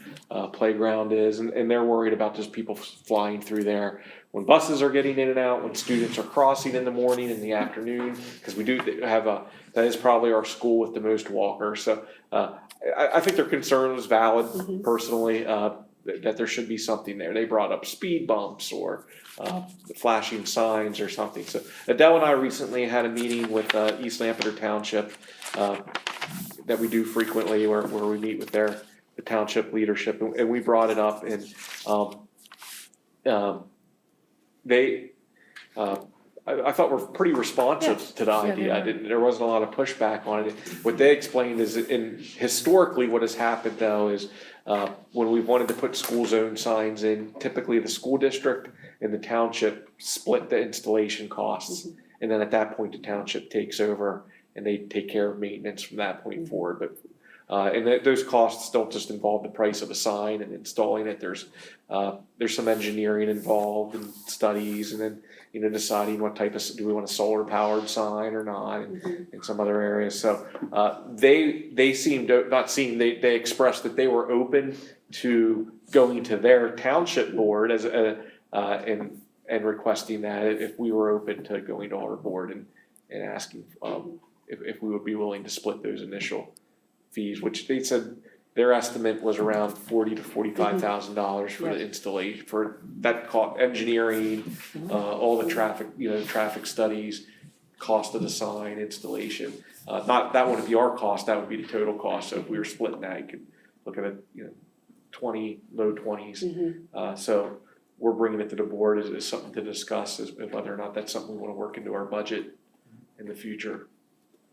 playground is, and they're worried about just people flying through there when buses are getting in and out, when students are crossing in the morning and the afternoon, because we do have that is probably our school with the most walkers. So I think their concern was valid personally, that there should be something there. They brought up speed bumps or flashing signs or something. So Adele and I recently had a meeting with East Lampeter Township that we do frequently where we meet with the township leadership, and we brought it up, and I thought were pretty responsive to the idea. There wasn't a lot of pushback on it. What they explained is that historically what has happened though is when we wanted to put school zone signs in, typically the school district and the township split the installation costs. And then at that point, the township takes over and they take care of maintenance from that point forward. But those costs don't just involve the price of a sign and installing it. There's some engineering involved and studies, and then deciding what type of, do we want a solar powered sign or not, and in some other areas. So they seemed to not seem, they expressed that they were open to going to their township board as and requesting that if we were open to going to our board and asking if we would be willing to split those initial fees, which they said their estimate was around $40,000 to $45,000 for the installation, for that engineering, all the traffic, traffic studies, cost of the sign, installation. Not that wouldn't be our cost, that would be the total cost. So if we were splitting that, you could look at it, low 20s. So we're bringing it to the board as something to discuss, as whether or not that's something we want to work into our budget in the future.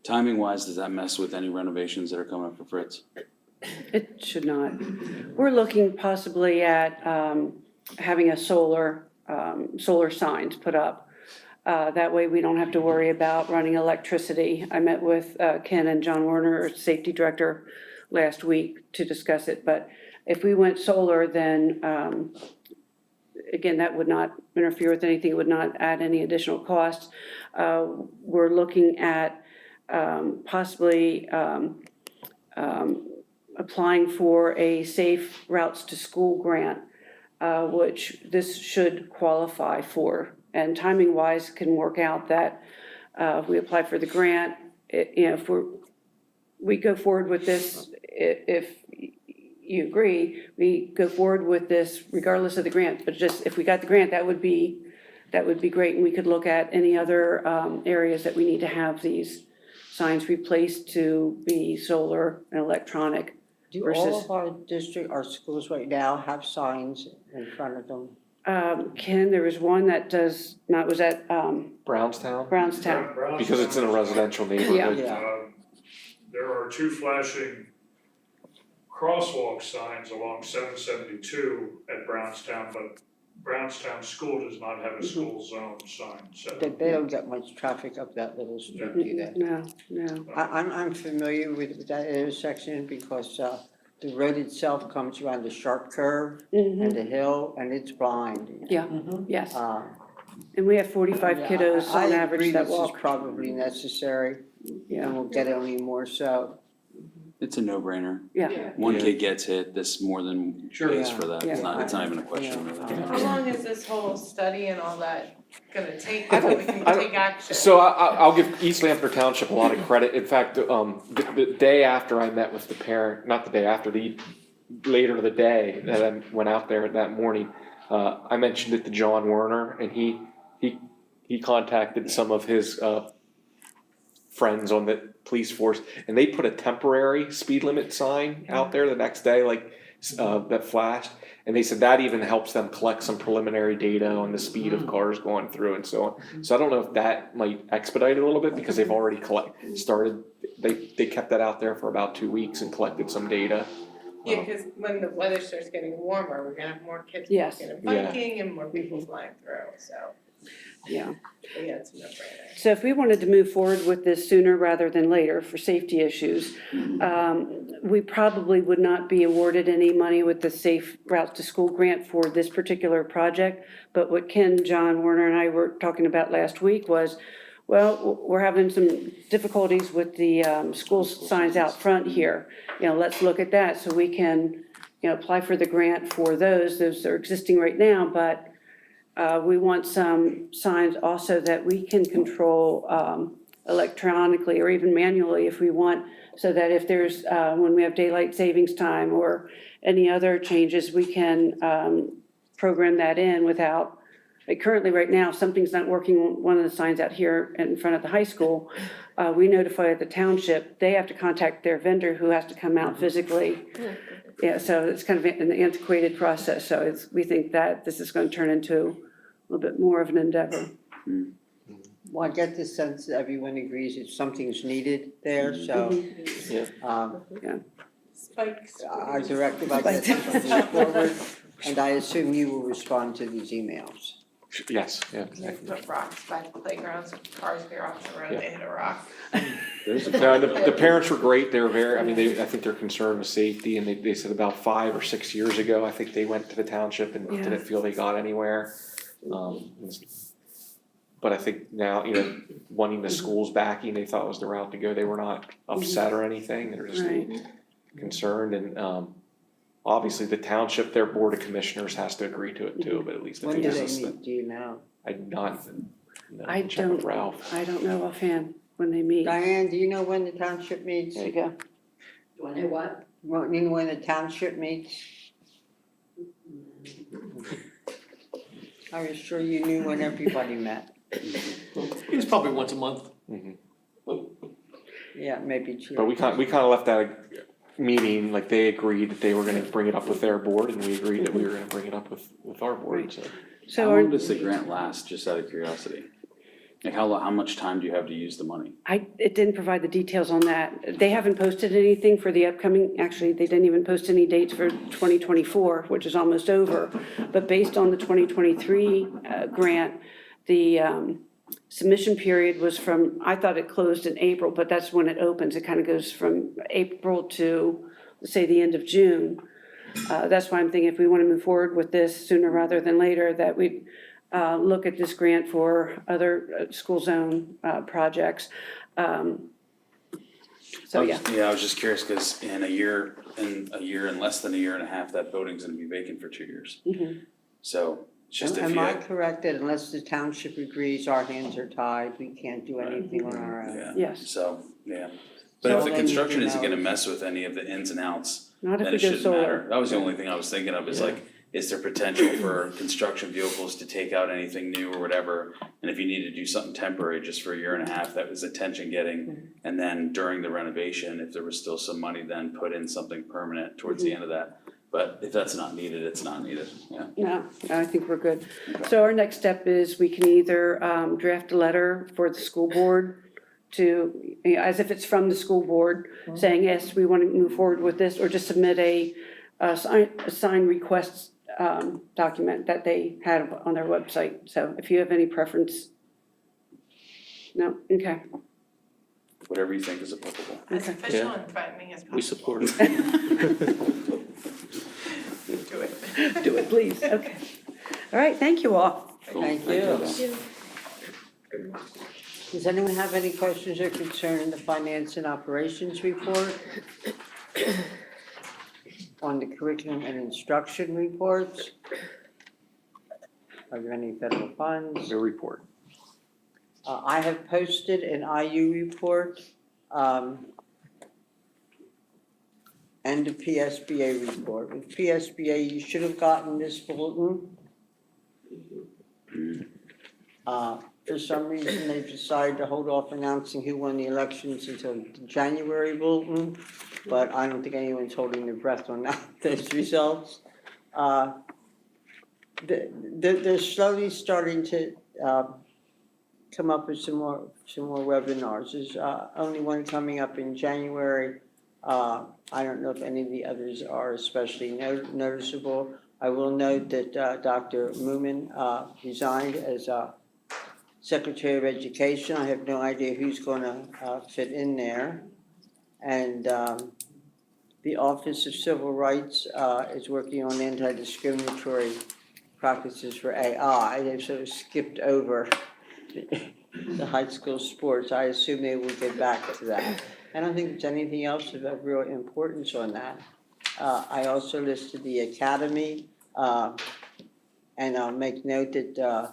Timing wise, does that mess with any renovations that are coming up for Fritz? It should not. We're looking possibly at having a solar signs put up. That way we don't have to worry about running electricity. I met with Ken and John Werner, our safety director, last week to discuss it. But if we went solar, then again, that would not interfere with anything, it would not add any additional costs. We're looking at possibly applying for a Safe Routes to School grant, which this should qualify for. And timing-wise can work out that if we apply for the grant, if we go forward with this, if you agree, we go forward with this regardless of the grant, but just if we got the grant, that would be great, and we could look at any other areas that we need to have these signs replaced to be solar and electronic. Do versus- all of our schools right now have signs in front of them? Ken, there was one that does not, was that Brownstown? Brownstown? Because it's in a residential neighborhood. There are 2 flashing crosswalk signs along 772 at Brownstown, but Brownstown School does not have a school zone sign, so. They don't get much traffic up that little street, do they? No. I'm familiar with that intersection because the road itself comes around the sharp curve and the hill, and it's blind. Yeah, yes. And we have 45 kiddos on average that I agree walk. this is probably necessary, and we'll get only more so. It's a no-brainer. Yeah. One kid gets hit, this more than pays for that. Yeah. It's not even a question of that. How long is this whole study and all that gonna take before we can take action? So I'll give East Lampeter Township a lot of credit. In fact, the day after I met with the parent, not the day after, later the day that I went out there that morning, I mentioned it to John Werner, and he contacted some of his friends on the police force, and they put a temporary speed limit sign out there the next day, like that flashed. And they said that even helps them collect some preliminary data on the speed of cars going through and so on. So I don't know if that might expedite it a little bit because they've already started. They kept that out there for about 2 weeks and collected some data. Yeah, cause when the weather starts getting warmer, we're gonna have more kids Yes. walking and biking and more people flying through, so. Yeah. But yeah, it's a no-brainer. So if we wanted to move forward with this sooner rather than later for safety issues, we probably would not be awarded any money with the Safe Routes to School grant for this particular project. But what Ken, John, Werner, and I were talking about last week was, well, we're having some difficulties with the school signs out front here. Let's look at that so we can, apply for the grant for those. Those are existing right now, but we want some signs also that we can control electronically or even manually if we want, so that if there's, when we have daylight savings time or any other changes, we can program that in without, like currently right now, if something's not working, one of the signs out here in front of the high school, we notify the township, they have to contact their vendor who has to come out physically. Yeah, so it's kind of an antiquated process, so we think that this is going to turn into a little bit more of an endeavor. Well, I get the sense that everyone agrees that something's needed there, so. Spikes. Our directive, I guess, is to move forward, and I assume you will respond to these emails. Yes, yeah. Put rocks by the playgrounds, if cars veer off the road, they hit a rock. No, the parents were great. They were very, I think they're concerned with safety, and they said about 5 or 6 years ago, I think they went to the township and didn't feel they got anywhere. But I think now, wanting the schools backing, they thought was the route to go. They were not upset or anything. They were just concerned, and obviously the township, their board of commissioners has to agree to it too, but at least. When do they meet, do you know? I don't with Ralph. I don't know offhand when they meet. Diane, do you know when the township meets? There you go. Do I know what? Well, you know when the township meets? I was sure you knew when everybody met. It's probably once a month. Yeah, maybe two. But we kind of left that meeting, like they agreed that they were gonna bring it up with their board, and we agreed that we were gonna bring it up with our board, so. How long does the grant last, just out of curiosity? Like how much time do you have to use the money? It didn't provide the details on that. They haven't posted anything for the upcoming, actually, they didn't even post any dates for 2024, which is almost over. But based on the 2023 grant, the submission period was from, I thought it closed in April, but that's when it opens. It kind of goes from April to, let's say, the end of June. That's why I'm thinking if we want to move forward with this sooner rather than later, that we look at this grant for other school zone projects. So, yeah. I was just curious, because in a year, in less than a year and a half, that building's gonna be vacant for 2 years. So, it's just if Am you. I correct that unless the township agrees, our hands are tied, we can't do anything on our own? Yeah. Yes. So, yeah. But So if the then construction you isn't gonna know- mess with any of the ins and outs, Not if then we it go shouldn't solar. matter. That was the only thing I was thinking of, is like, is there potential for construction vehicles to take out anything new or whatever? And if you need to do something temporary just for a year and a half, that was attention getting. And then during the renovation, if there was still some money, then put in something permanent towards the end of that. But if that's not needed, it's not needed, yeah. No, I think we're good. So our next step is we can either draft a letter for the school board to, as if it's from the school board, saying, yes, we want to move forward with this, or just submit a sign request document that they had on their website. So if you have any preference. No, okay. Whatever you think is applicable. As Okay. official and threatening as possible. We support it. Do it. Do it, please, okay. All right, thank you all. Thank you. Does anyone have any questions or concern in the finance and operations report? On the curriculum and instruction reports? Are there any federal funds? No report. I have posted an IU report, and a PSBA report. With PSBA, you should have gotten this bulletin. For some reason, they've decided to hold off announcing who won the elections until the January bulletin, but I don't think anyone's holding their breath on those results. They're slowly starting to come up with some more webinars. There's only one coming up in January. I don't know if any of the others are especially noticeable. I will note that Dr. Moomin resigned as Secretary of Education. I have no idea who's going to fit in there. And the Office of Civil Rights is working on anti-discriminatory practices for AI. They've sort of skipped over the high school sports. I assume they will get back to that. I don't think there's anything else of real importance on that. I also listed the academy, and I'll make note that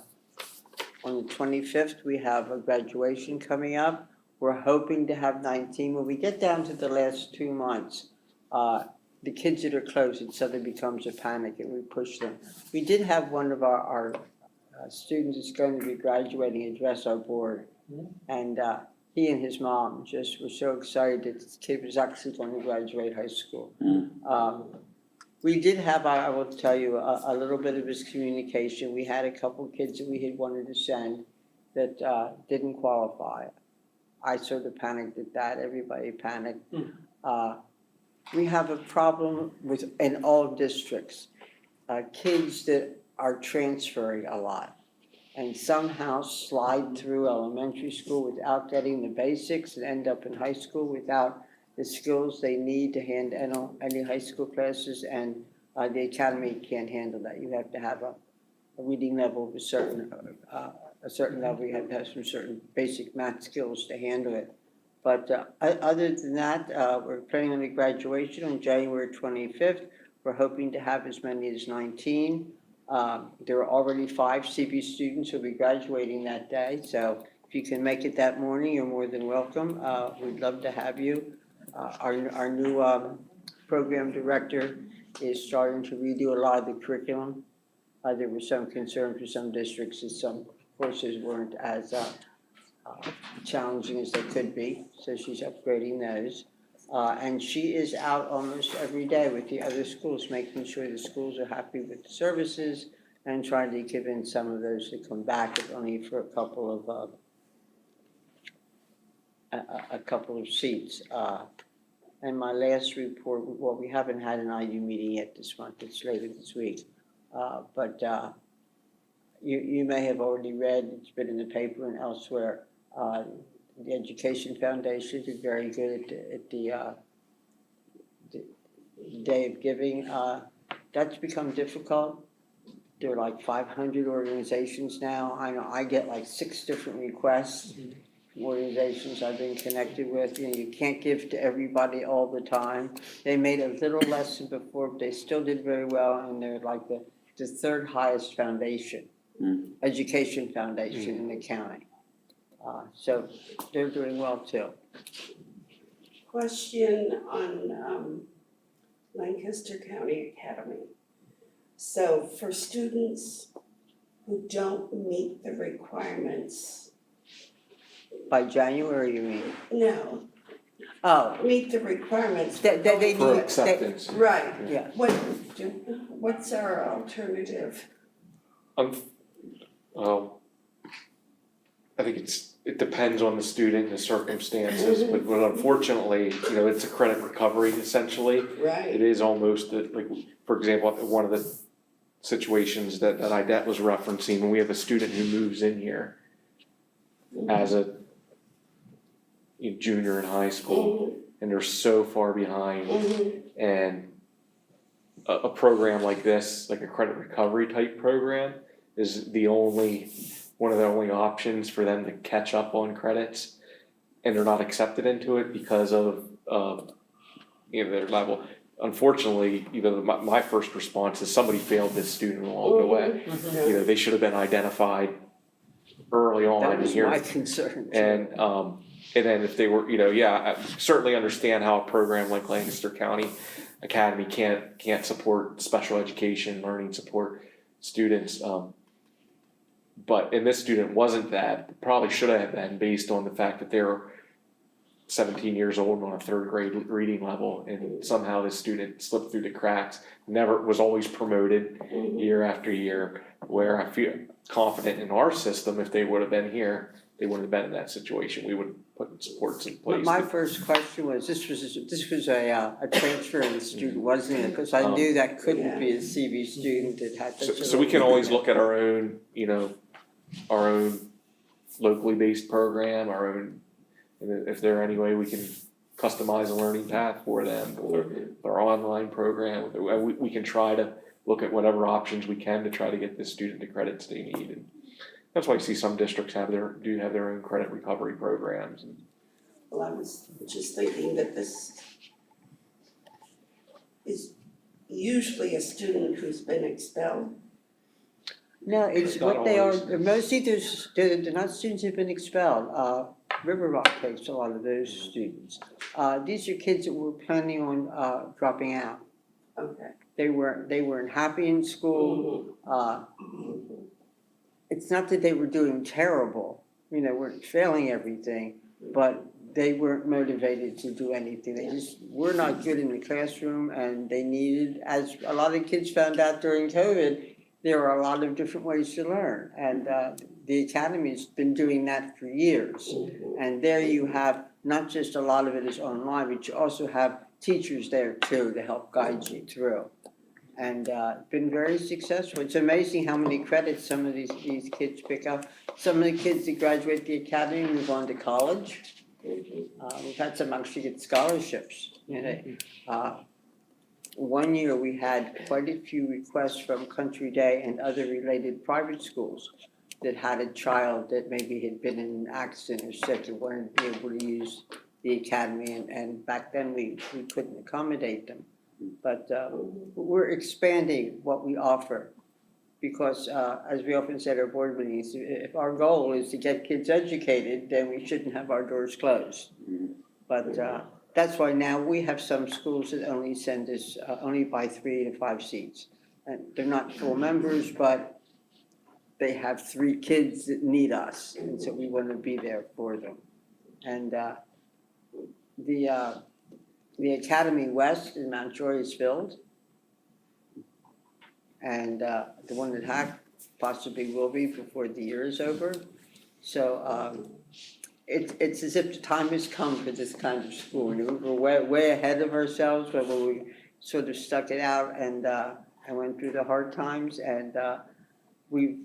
on the 25th, we have a graduation coming up. We're hoping to have 19. When we get down to the last 2 months, the kids that are close, it suddenly becomes a panic and we push them. We did have one of our students that's going to be graduating address our board. And he and his mom just were so excited that this kid was actually going to graduate high school. We did have, I will tell you, a little bit of miscommunication. We had a couple kids that we had wanted to send that didn't qualify. I sort of panicked at that. Everybody panicked. We have a problem in all districts. Kids that are transferring a lot and somehow slide through elementary school without getting the basics and end up in high school without the skills they need to handle any high school classes, and the academy can't handle that. You have to have a reading level of a certain level. You have to have some certain basic math skills to handle it. But other than that, we're planning on the graduation on January 25th. We're hoping to have as many as 19. There are already 5 CB students who will be graduating that day. So if you can make it that morning, you're more than welcome. We'd love to have you. Our new program director is starting to redo a lot of the curriculum. There was some concern for some districts that some courses weren't as challenging as they could be, so she's upgrading those. And she is out almost every day with the other schools, making sure the schools are happy with the services and trying to give in some of those to come back, if only for a couple of seats. And my last report, well, we haven't had an IU meeting yet this month, it's later this week. But you may have already read, it's been in the paper and elsewhere, the Education Foundation did very good at the Day of Giving. That's become difficult. There are like 500 organizations now. I know I get like 6 different requests from organizations I've been connected with. You know, you can't give to everybody all the time. They made a little less than before, but they still did very well, and they're like the 3rd highest foundation, education foundation in the county. So they're doing well too. Question on Lancaster County Academy. So for students who don't meet the requirements, By January, you mean? no, Oh, meet the requirements. they need. For acceptance. Right. Yeah. What's our alternative? Well, I think it depends on the student and the circumstances, but unfortunately, you know, it's a credit recovery essentially. Right. It is almost like, for example, one of the situations that Idette was referencing, when we have a student who moves in here as a junior in high school, and they're so far behind, and a program like this, like a credit recovery type program, is one of the only options for them to catch up on credits, and they're not accepted into it because of their level. Unfortunately, my first response is somebody failed this student along the way. You know, they should have been identified early on. That was here. my concern. And then if they were, I certainly understand how a program like Lancaster County Academy can't support special education, learning support students. But this student wasn't that, probably should have been, based on the fact that they're 17 years old on a 3rd grade reading level, and somehow this student slipped through the cracks, was always promoted year after year, where I feel confident in our system, if they would have been here, they wouldn't have been in that situation. We would put supports in place. My first question was, this was a transferring student, wasn't it? Because I knew that couldn't be a CV student that had such a. So we can always look at our own, our own locally based program, and if there any way we can customize a learning path for them, with our online program, we can try to look at whatever options we can to try to get this student the credits they need. And that's why you see some districts have their own credit recovery programs. Well, I was just thinking that this is usually a student who's been expelled. No, it's Not what they are, always. mostly they're not students who've been expelled. River Rock takes a lot of those students. These are kids that were planning on dropping out. Okay. They weren't happy in school. It's not that they were doing terrible, weren't failing everything, but they weren't motivated to do anything. They just were not good in the classroom, and they needed, as a lot of kids found out during COVID, there are a lot of different ways to learn. And the Academy's been doing that for years. And there you have, not just a lot of it is online, but you also have teachers there too to help guide you through. And been very successful. It's amazing how many credits some of these kids pick up. Some of the kids that graduate the Academy move on to college. We've had some actually get scholarships. One year we had quite a few requests from Country Day and other related private schools that had a child that maybe had been in an accident or sick and wanted to be able to use the Academy, and back then we couldn't accommodate them. But we're expanding what we offer, because as we often said at our board meetings, if our goal is to get kids educated, then we shouldn't have our doors closed. But that's why now we have some schools that only send us, only buy 3 to 5 seats. And they're not full members, but they have 3 kids that need us, and so we want to be there for them. And the Academy West in Mount Joy is filled. And the one that Hack possibly will be before the year is over. So it's as if the time has come for this kind of school. We're way ahead of ourselves, but we sort of stuck it out and went through the hard times, and we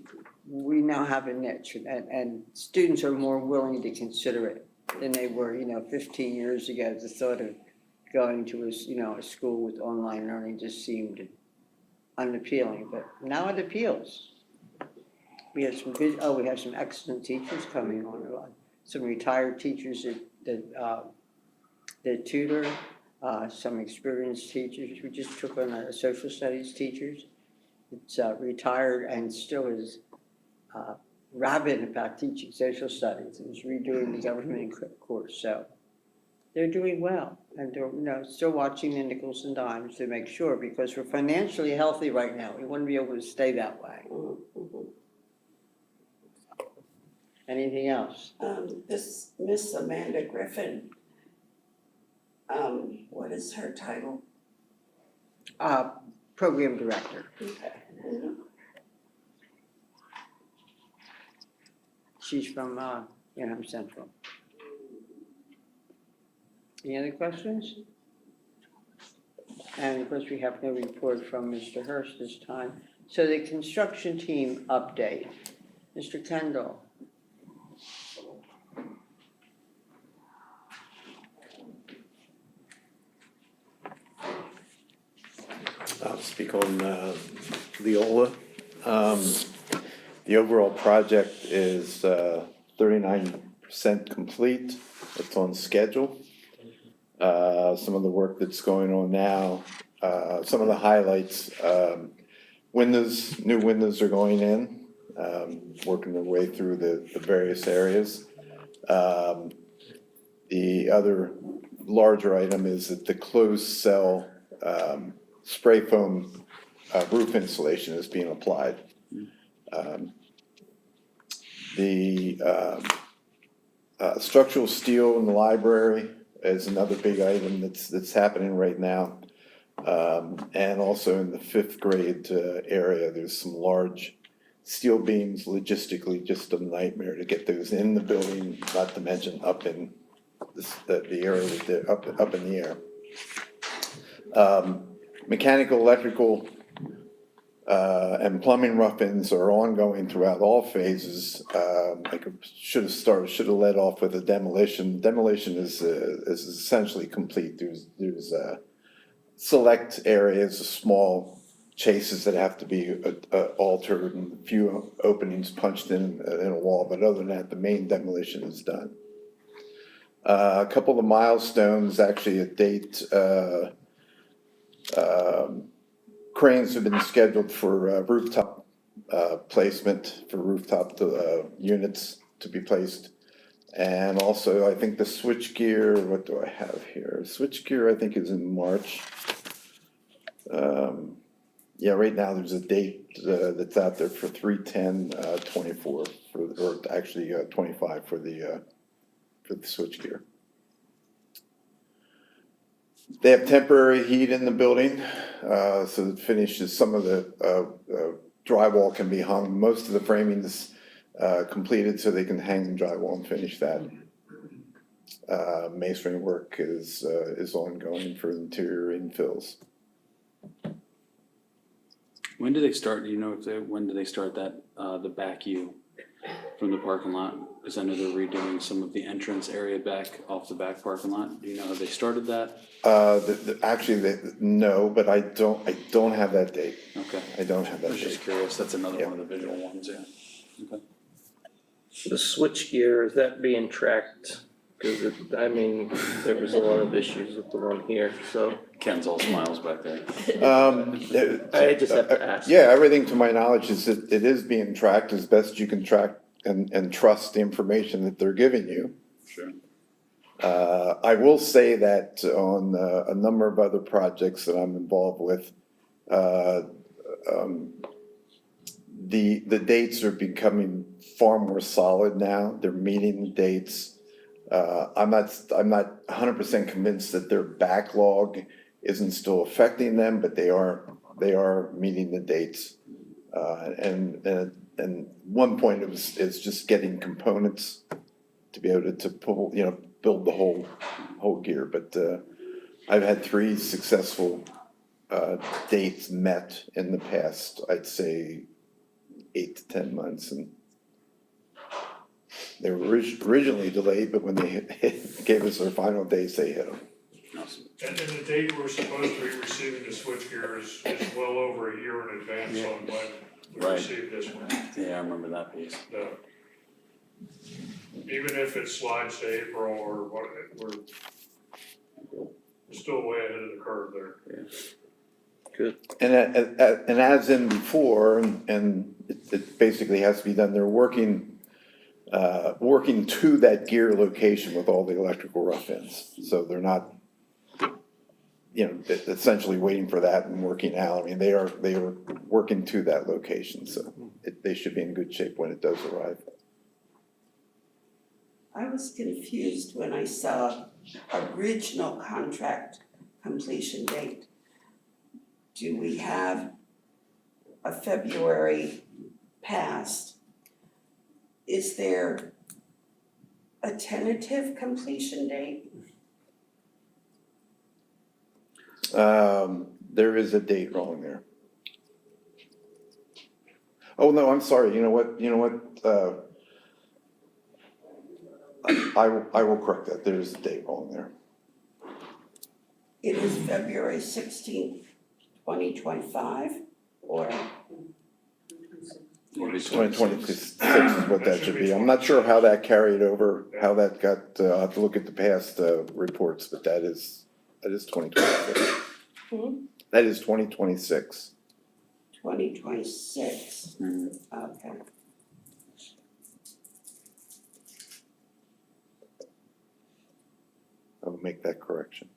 now have a niche, and students are more willing to consider it than they were, 15 years ago. The thought of going to a school with online learning just seemed unappealing, but now it appeals. We have some excellent teachers coming on, some retired teachers that tutor, some experienced teachers. We just took on a social studies teachers. It's retired and still is rabid about teaching social studies. It was redoing the government course, so they're doing well. And they're still watching the nickels and dimes to make sure, because we're financially healthy right now. We want to be able to stay that way. Anything else? This Miss Amanda Griffin, what is her title? Program director. Okay. She's from Central. Any other questions? And of course, we have no report from Mr. Hurst this time. So the construction team update. Mr. Kendall. I'll speak on Leola. The overall project is 39% complete. It's on schedule. Some of the work that's going on now, some of the highlights, new windows are going in, working their way through the various areas. The other larger item is that the closed cell spray foam roof insulation is being applied. The structural steel in the library is another big item that's happening right now. And also in the 5th grade area, there's some large steel beams, logistically just a nightmare to get those in the building, not to mention up in the area that they're up in the air. Mechanical, electrical, and plumbing rough-ins are ongoing throughout all phases. I should have led off with the demolition. Demolition is essentially complete. There's select areas, small chases that have to be altered, and a few openings punched in a wall. But other than that, the main demolition is done. A couple of milestones, actually, a date. Cranes have been scheduled for rooftop placement, for rooftop units to be placed. And also, I think the switchgear, what do I have here? Switchgear, I think, is in March. Yeah, right now there's a date that's out there for 3/10/24, or actually 25 for the switchgear. They have temporary heat in the building, so it finishes, some of the drywall can be hung. Most of the framing is completed, so they can hang the drywall and finish that. Masonry work is ongoing for interior infills. When do they start, do you know when do they start that, the back U from the parking lot? Because I know they're redoing some of the entrance area back off the back parking lot. Do you know, have they started that? Actually, no, but I don't have that date. Okay. I don't have that I was date. just curious, that's another one of the visual ones, yeah. Okay. The switchgear, is that being tracked? Because there was a lot of issues with the one here, so. Ken's all smiles back there. I just have to ask. Yeah, everything to my knowledge is that it is being tracked as best you can track and trust the information that they're giving you. Sure. I will say that on a number of other projects that I'm involved with, the dates are becoming far more solid now. They're meeting the dates. I'm not 100% convinced that their backlog isn't still affecting them, but they are meeting the dates. And one point is just getting components to be able to pull, build the whole gear. But I've had 3 successful dates met in the past, I'd say 8 to 10 months, and they were originally delayed, but when they gave us their final dates, they hit them. Awesome. And then the date we're supposed to be receiving the switchgear is well over a year in advance on when we Right. received this one. Yeah, I remember that piece. So, even if it slides to April or what, we're still way ahead of the curve there. Good. And as in before, and it basically has to be done, they're working to that gear location with all the electrical rough-ins. So they're not, essentially waiting for that and working out. I mean, they are working to that location, so they should be in good shape when it does arrive. I was confused when I saw original contract completion date. Do we have a February past? Is there a tentative completion date? There is a date wrong there. Oh, no, I'm sorry, you know what, I will correct that, there is a date wrong there. It is February 16th, 2025, or? 2026 is what that should be. I'm not sure how that carried over, how that got, I'll have to look at the past reports, but that is 2026. That is 2026. 2026, okay. I will make that correction.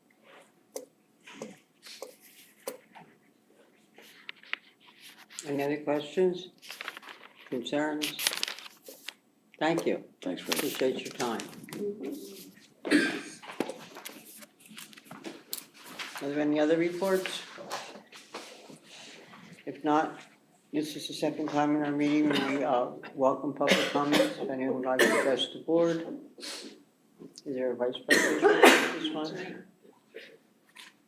Any other questions, concerns? Thank you. Thanks for Appreciate your time. Are there any other reports? If not, this is the second time in our meeting we welcome public comments. If anyone would like to address the board. Is there a vice president for this one?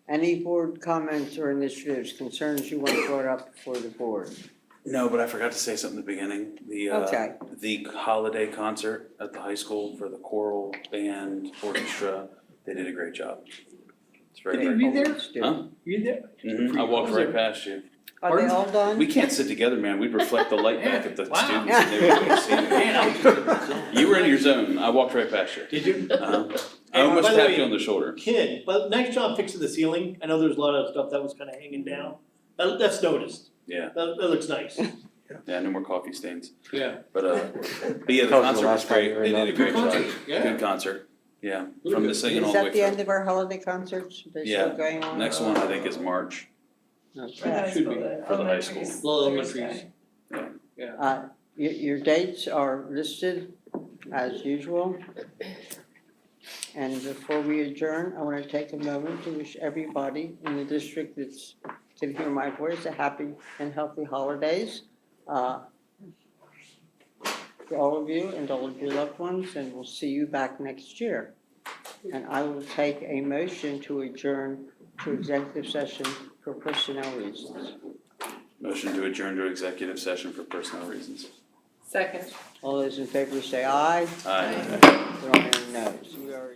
Any board comments or initiatives, concerns you want brought up for the board? No, but I forgot to say something at the beginning. Okay. The holiday concert at the high school for the choral band orchestra, they did a great job. It's very, Were very you there? Huh? Were you there? I walked right past you. Are they all done? We can't sit together, man. We'd reflect the light back at the Wow. students and they wouldn't see it. You were in your zone. I walked right past you. Did you? I almost By the tapped way, you on the shoulder. Kid, but nice job fixing the ceiling. I know there's a lot of stuff that was kind of hanging down. That's noticed. Yeah, That looks nice. yeah, no more coffee stains. Yeah. But yeah, the That was the concert was last time great. you were They did a in. great job. Concert, yeah. Good concert. Yeah, from the singing all Is the way that the through. end of our holiday concerts? They're still going on? Next one I think is March Okay. Should be. for the high school. Little elementaries. Your dates are listed as usual. And before we adjourn, I want to take a moment to wish everybody in the district that's can hear my voice a happy and healthy holidays. For all of you and all of your loved ones, and we'll see you back next year. And I will take a motion to adjourn to executive session for personnel reasons. Motion to adjourn to executive session for personnel reasons. Second. All those in favor say aye. Aye. There are no no's. We are.